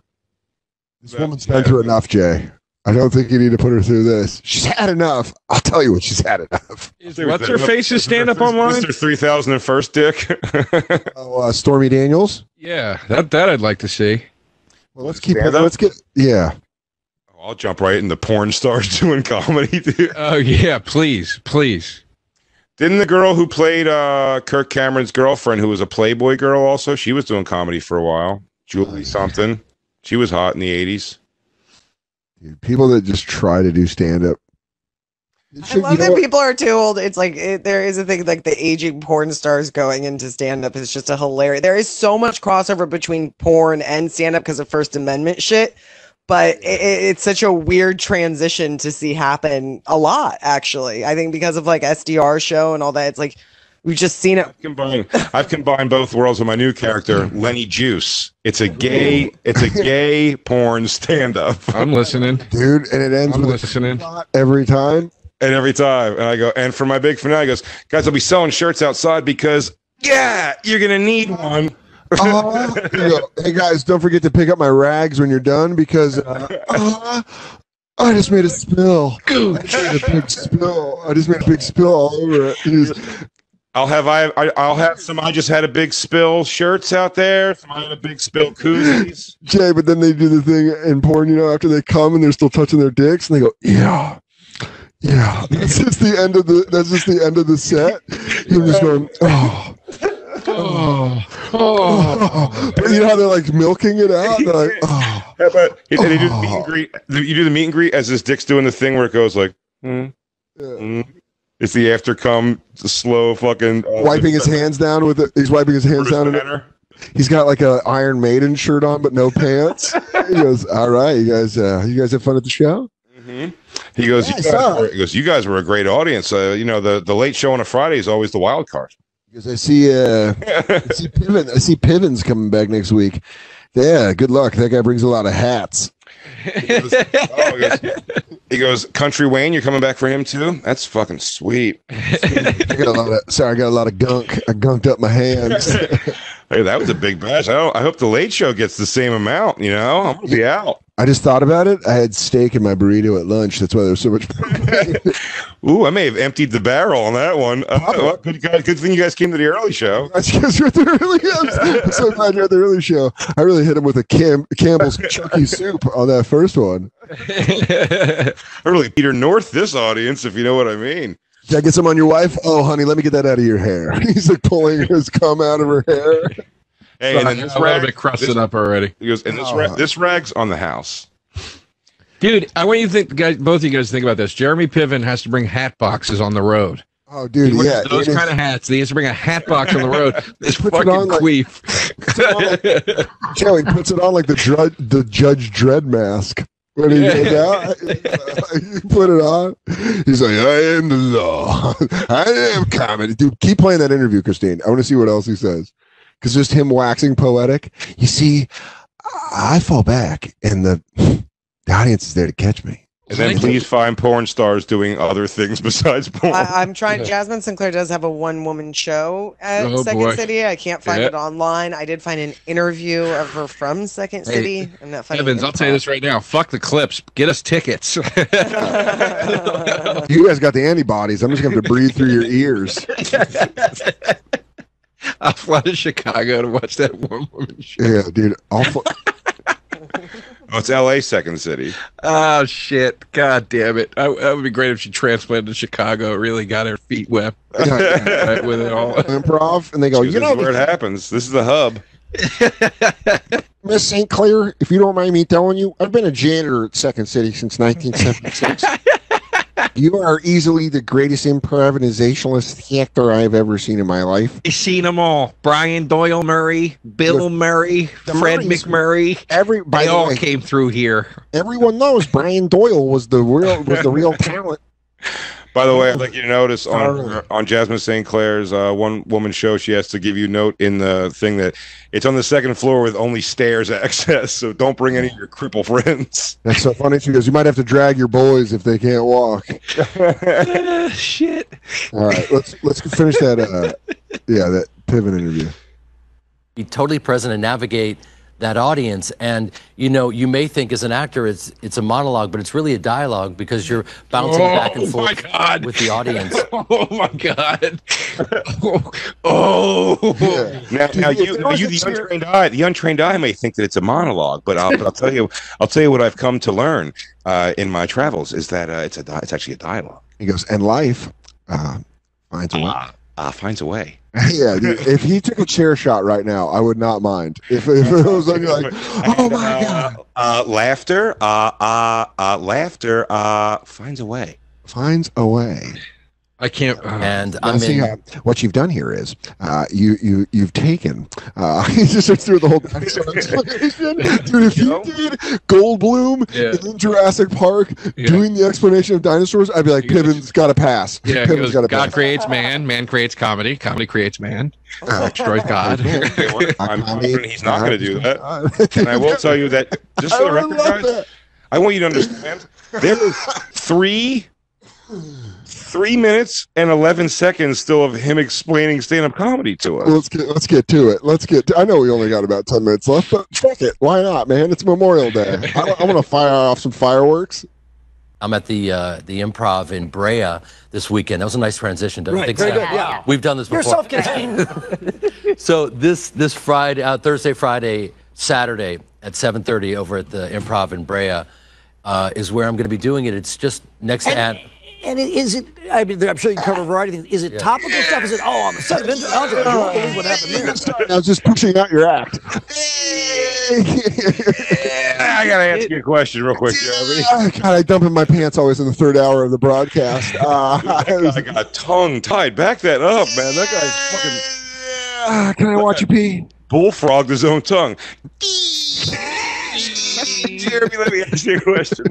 This woman's been through enough, Jay. I don't think you need to put her through this. She's had enough. I'll tell you what, she's had enough. What's her face's stand up online? Mr. 3001st Dick. Stormy Daniels. Yeah, that I'd like to see. Well, let's get. Yeah. I'll jump right into porn stars doing comedy, dude. Oh yeah, please. Didn't the girl who played Kirk Cameron's girlfriend, who was a Playboy girl, also? She was doing comedy for a while. Julie something. She was hot in the 80s. Dude, people that just try to do stand-up. I love that people are too old. It's like there is a thing like the aging porn stars going into stand-up is just a hilarious. There is so much crossover between porn and stand-up because of First Amendment shit, but it's such a weird transition to see happen a lot, actually. I think because of like SDR show and all that, it's like we've just seen it. I've combined both worlds with my new character, Lenny Juice. It's a gay porn stand-up. I'm listening, dude, and it ends with listening every time. And every time, and I go, and for my big finale, he goes, guys, I'll be selling shirts outside because, yeah, you're gonna need one. Hey guys, don't forget to pick up my rags when you're done because I just made a spill. I just made a big spill all over it. I'll have some I just had a big spill shirts out there. Some I had a big spill koozies. Jay, but then they do the thing in porn, after they come and they're still touching their dicks and they go, yeah. Yeah, that's just the end of the set. You're just going, But you know how they're like milking it out? They're like, Yeah, but they do the meet and greet. You do the meet and greet as this dick's doing the thing where it goes like, It's the after come, slow fucking wiping his hands down with it. He's wiping his hands down. He's got like a Iron Maiden shirt on, but no pants. He goes, "All right, you guys have fun at the show." Mm-hmm. He goes, you guys were a great audience. The late show on a Friday is always the wild card. Because I see Pivens coming back next week. Yeah, good luck. That guy brings a lot of hats. He goes, Country Wayne, you're coming back for him too? That's fucking sweet. I got a lot of gunk. I gunked up my hands. Hey, that was a big bash. I hope the Late Show gets the same amount. I'm gonna be out. I just thought about it. I had steak in my burrito at lunch. That's why there was so much. Ooh, I may have emptied the barrel on that one. Good thing you guys came to the early show. That's because you're at the early. I'm so glad you're at the early show. I really hit him with a Campbell's Chucky soup on that first one. I really Peter North this audience, if you know what I mean. Did I get some on your wife? Oh, honey, let me get that out of your hair. He's like pulling his cum out of her hair. Hey, and then this rag, a little bit crusted up already. He goes, and this rag's on the house. Dude, I want you to think, guys, both of you guys think about this. Jeremy Piven has to bring hat boxes on the road. Oh, dude, yeah. Those kind of hats. He has to bring a hat box on the road. This fucking queef. He puts it on like the Judge Dredd mask. When he goes out, he put it on. He's like, I am the law. I am comedy. Dude, keep playing that interview, Christine. I want to see what else he says. Because just him waxing poetic. You see, I fall back, and the audience is there to catch me. And then please find porn stars doing other things besides porn. I'm trying. Jasmine Sinclair does have a one-woman show at Second City. I can't find it online. I did find an interview of her from Second City. I'm not finding Evans, I'll tell you this right now. Fuck the clips. Get us tickets. You guys got the antibodies. I'm just going to have to breathe through your ears. I'll fly to Chicago to watch that one-woman show. Yeah, dude. It's L.A. Second City. Oh, shit. God damn it. That would be great if she transplanted to Chicago. Really got her feet wet. Right, with it all. Improv. And they go, this is where it happens. This is the hub. Miss St. Clair, if you don't mind me telling you, I've been a janitor at Second City since 1976. You are easily the greatest improvisationalist actor I've ever seen in my life. You've seen them all. Brian Doyle Murray, Bill Murray, Fred McMurray. They all came through here. Everyone knows Brian Doyle was the real talent. By the way, I'd like you to notice on Jasmine St. Clair's one-woman show, she has to give you note in the thing that it's on the second floor with only stairs access, so don't bring any of your cripple friends. That's so funny. She goes, you might have to drag your boys if they can't walk. Shit. All right, let's finish that. That Piven interview. Be totally present and navigate that audience, and you may think as an actor it's a monologue, but it's really a dialogue because you're bouncing back and forth with the audience. Oh my god! Now the untrained eye may think that it's a monologue, but I'll tell you what I've come to learn in my travels is that it's actually a dialogue. He goes, and life finds a way. Finds a way. Yeah, dude, if he took a chair shot right now, I would not mind. If it was like, oh my god, laughter finds a way. finds a way. I can't. And Now, I'm see, in. what you've done here is you've taken. He just starts through the whole dinosaur explanation. Dude, if you did Goldblum in Jurassic Park doing the explanation of dinosaurs, I'd be like, Piven's got to pass. Yeah, Piven's got to pass. God creates man, man creates comedy, comedy creates man, destroys God. I'm confident he's not going to do that. And I will tell you that, just for the record, guys, I want you to understand, there were 3 minutes and 11 seconds still of him explaining stand-up comedy to us. Let's get to it. I know we only got about 10 minutes left, but fuck it. Why not, man? It's Memorial Day. I want to fire off some fireworks. I'm at the Improv in Brea this weekend. That was a nice transition, don't you think? Very good, yeah. We've done this before. You're self-contained. So this Friday, Thursday, Friday, Saturday at 7:30 over at the Improv in Brea is where I'm going to be doing it. It's just next to And is it? I mean, I'm sure you can cover a variety of things. Is it topical stuff? Is it on the set of Entourage? You won't believe what happened there. I was just pushing out your act. I gotta ask you a question real quick, Jeremy. God, I dump in my pants always in the third hour of the broadcast. I got tongue tied. Back that up, man. That guy's fucking. Can I watch you pee? Bullfrogged his own tongue. Jeremy, let me ask you a question.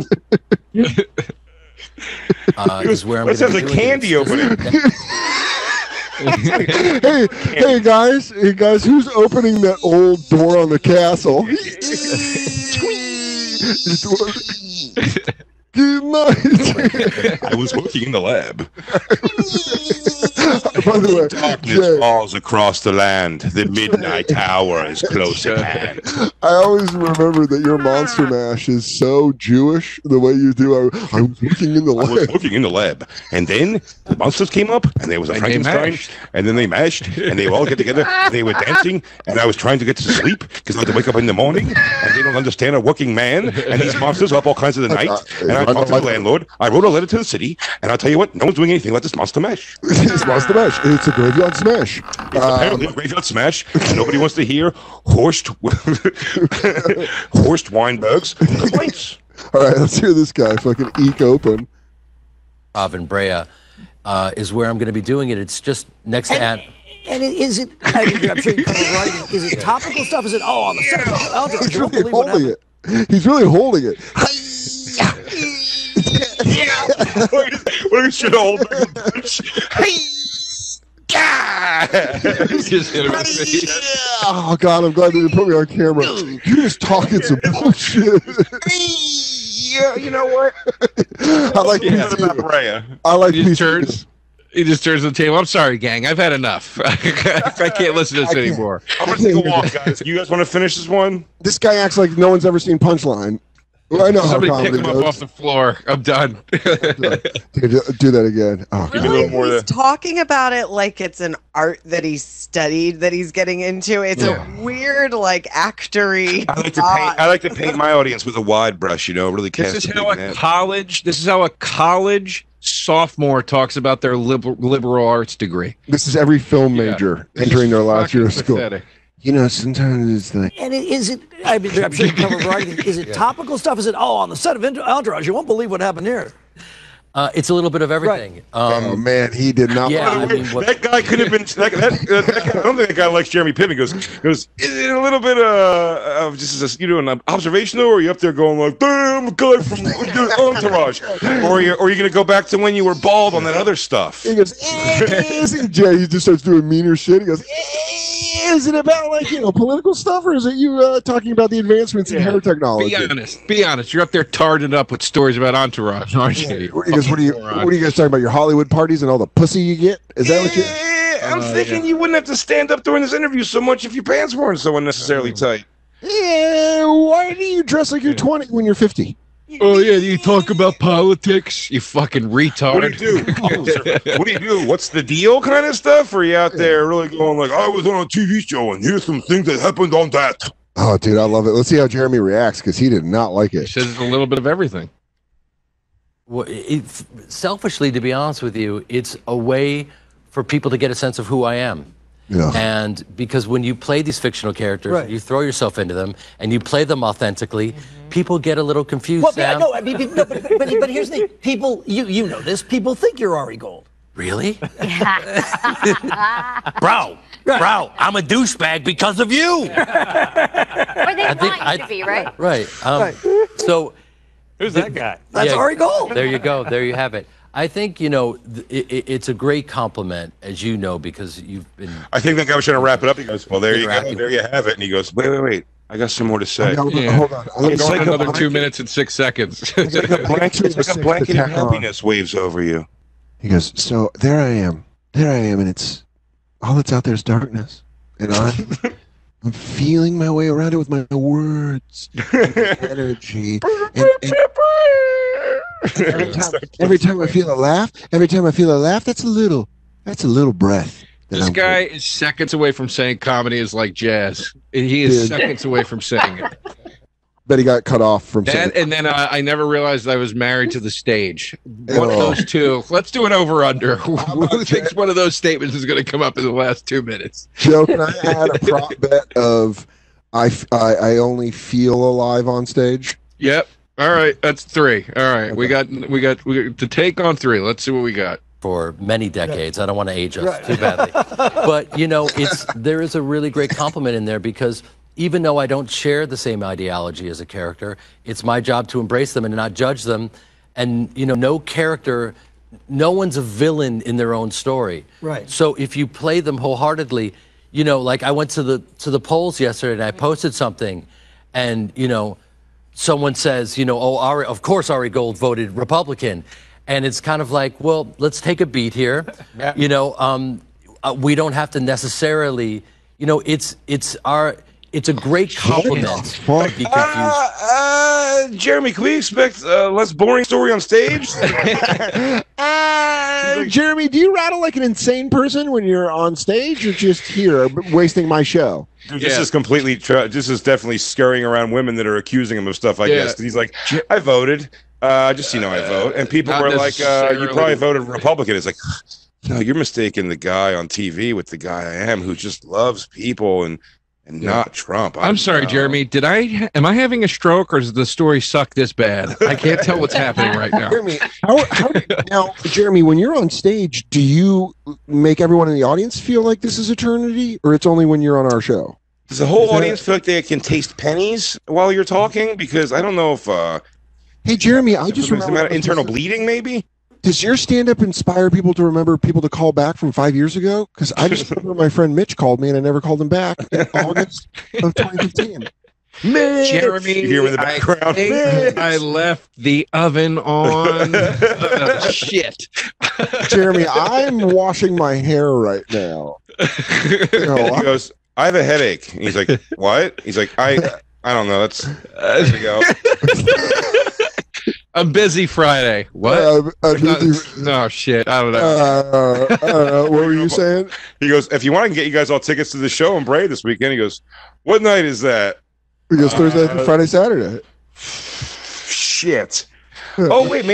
Is where I'm Let's have the candy opening. hey guys, who's opening that old door on the castle? Good night. I was working in the lab. By the way, Darkness falls across the land. The midnight hour is close at hand. I always remember that your Monster Mash is so Jewish the way you do. I was working in the lab. I was working in the lab. And then the monsters came up, and there was a Frankenstein, and then they mashed, and they all get together, and they were dancing, and I was trying to get to sleep, because I had to wake up in the morning, and they don't understand a working man, and these monsters are up all kinds of the night, and I talked to the landlord, I wrote a letter to the city, and I'll tell you what, no one's doing anything about this Monster Mash. It's Monster Mash. It's a graveyard smash. It's apparently a graveyard smash, and nobody wants to hear Horst Weinberg's complaints. All right, let's hear this guy fucking eke open. in Brea is where I'm going to be doing it. It's just next to And is it? I mean, I'm sure you cover writing. Is it topical stuff? Is it on the set? He's really holding it. He's really holding it. What is shit hold? Oh God, I'm glad they didn't put me on camera. You're just talking some bullshit. You know what? I like I like he just turns to the table. I'm sorry, gang. I've had enough. I can't listen to this anymore. I'm gonna take a walk, guys. You guys want to finish this one? This guy acts like no one's ever seen Punchline. Well, I know Somebody how pick comedy him goes. up off the floor. I'm done. Do that again. Oh, Give me a little more of He's that. talking about it like it's an art that he's studied, that he's getting into. It's a weird, like, actory. I like to paint my audience with a wide brush. You know, really cast. This is a big how net. a college sophomore talks about their liberal arts degree. This is every film major entering their last year of school. Pathetic. You know, sometimes it's like. And is it? I mean, I'm sure you can cover a variety of things. Is it topical stuff? Is it on the set of Entourage? You won't believe what happened here. it's a little bit of everything. Oh man, he did not. Yeah, I mean, That guy could have been. That guy, I don't think that guy likes Jeremy Piven. Goes. Is it a little bit of just an observational, or are you up there going like, damn, a guy from Entourage, or are you gonna go back to when you were bald on that other stuff? He goes, Jay, he just starts doing meaner shit. He goes, is it about like political stuff, or is it you talking about the advancements in hair technology? Be honest. You're up there tarred up with stories about Entourage, aren't you? He goes, what are you guys talking about? Your Hollywood parties and all the pussy you get? Is that what you? I'm thinking you wouldn't have to stand up during this interview so much if your pants weren't so unnecessarily tight. Yeah. Why do you dress like you're 20 when you're 50? Oh yeah, you talk about politics, you fucking retard. What do you do? What do you do? What's the deal kind of stuff? Or are you out there really going like, I was on a TV show and here's some things that happened on that? Oh, dude, I love it. Let's see how Jeremy reacts because he did not like He it. says a little bit of everything. Well, selfishly, to be honest with you, it's a way for people to get a sense of who I am. Yeah. And because when you play these fictional characters, you throw yourself into them and you play them authentically, people get a little confused. Well, Sam. no, I mean, but here's the thing. People, you know this. People think you're Ari Gold. Really? Bro, I'm a douchebag because of you. Or they want you to be, right? Right. So, who's that guy? That's Ari Gold. There you go. There you have it. I think, you know, it's a great compliment, as you know, because you've been. I think that guy was trying to wrap it up. He goes, "Well, there you go. There you have it." And he goes, "Wait. I got some more to say." Hold on. It's like another 2 minutes and 6 seconds. It's like a blanket of happiness waves over you. He goes, so there I am, and it's all that's out there is darkness, and I'm feeling my way around it with my words, and energy, and every time I feel a laugh, that's a little breath. This guy is seconds away from saying comedy is like jazz. He is seconds away from saying it. Bet he got cut off from that, and then I never realized I was married to the stage. One of those two. Let's do an over/under. Who thinks one of those statements is going to come up in the last 2 minutes? Joe, can I add a prop bet of I only feel alive on stage? Yep. All right, that's 3. All right, we got to take on 3. Let's see what we got. For many decades, I don't want to age us too badly, but you know, there is a really great compliment in there because. Even though I don't share the same ideology as a character, it's my job to embrace them and not judge them. And, you know, no one's a villain in their own story. Right. So if you play them wholeheartedly, you know, like I went to the polls yesterday and I posted something and, you know, someone says, you know, of course Ari Gold voted Republican. And it's kind of like, well, let's take a beat here. Yeah. You know, we don't have to necessarily, you know, it's a great compliment. Be confused. Jeremy, can we expect less boring story on stage? Jeremy, do you rattle like an insane person when you're on stage or just here wasting my show? Dude, this is completely this is definitely scurrying around women that are accusing him of stuff, I guess. 'Cause he's like, I voted. Just so you know, I vote. And people were like, you probably voted Republican. It's like, no, you're mistaking the guy on TV with the guy I am who just loves people and not Trump. I'm sorry, Jeremy. Am I having a stroke, or does the story suck this bad? I can't tell what's happening right now. Jeremy, now, Jeremy, when you're on stage, do you make everyone in the audience feel like this is eternity, or it's only when you're on our show? Does the whole audience feel like they can taste pennies while you're talking? Because I don't know if. Hey, Jeremy, I just remember internal bleeding, maybe. Does your stand-up inspire people to remember people to call back from 5 years ago? Because I just remember my friend Mitch called me and I never called him back in August of 2015. Mitch! Jeremy, you hear him in the background. I left the oven on. Shit. Jeremy, I'm washing my hair right now. He goes, I have a headache. And he's like, what? He's like, I don't know. There you go. I'm busy Friday. What? No, shit. I don't know. What were you saying? He goes, if you want, I can get you guys all tickets to the show in Bray this weekend. He goes, what night is that? He goes, Thursday, Friday, Saturday. Shit. Oh, wait,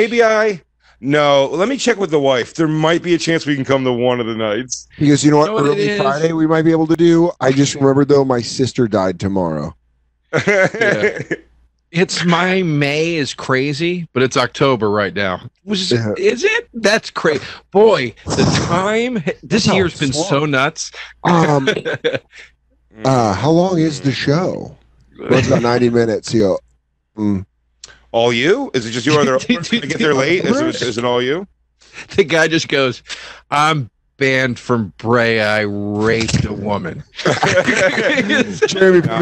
No, let me check with the wife. There might be a chance we can come to one of the nights. He goes, you know what? Early Friday we might be able to do. I just remembered, though, my sister died tomorrow. Yeah. It's my May is crazy, but it's October right now. Is it? That's crazy. Boy, the time this year's been so nuts. How long is the show? Well, it's about 90 minutes. You go, All you? Is it just you? Are there going to get there late? Is it all you? The guy just goes, I'm banned from Bray. I raped a woman. Jeremy, no,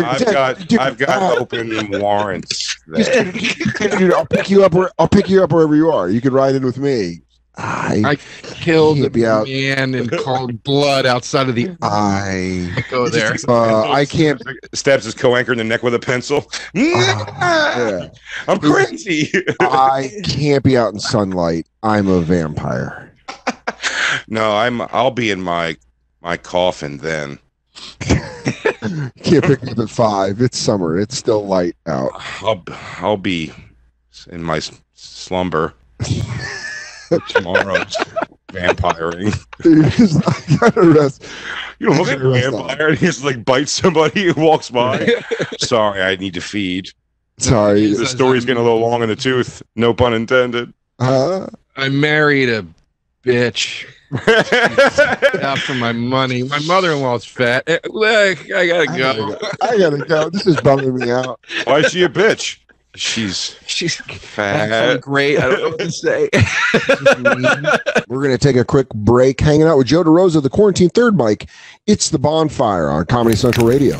I've got open warrants. Dude, I'll pick you up wherever you are. You could ride in with me. I killed a man and called blood outside of the. I go there. I can't. Stabs his co-anchor in the neck with a pencil. Yeah. I'm crazy. I can't be out in sunlight. I'm a vampire. No, I'll be in my coffin then. Can't pick me up at 5. It's summer. It's still light out. I'll be in my slumber tomorrow. Vampiring. I gotta rest. You don't look at a vampire and he just like bites somebody who walks by. Sorry, I need to feed. Sorry. The story's getting a little long in the tooth. No pun intended. I married a bitch. After my money. My mother-in-law's fat. Look, I gotta go. I gotta go. This is bumming me out. Why is she a bitch? She's fat. Great. I don't know what to say. We're going to take a quick break hanging out with Joe DeRosa, the quarantine third mic. It's the Bonfire on Comedy Central Radio.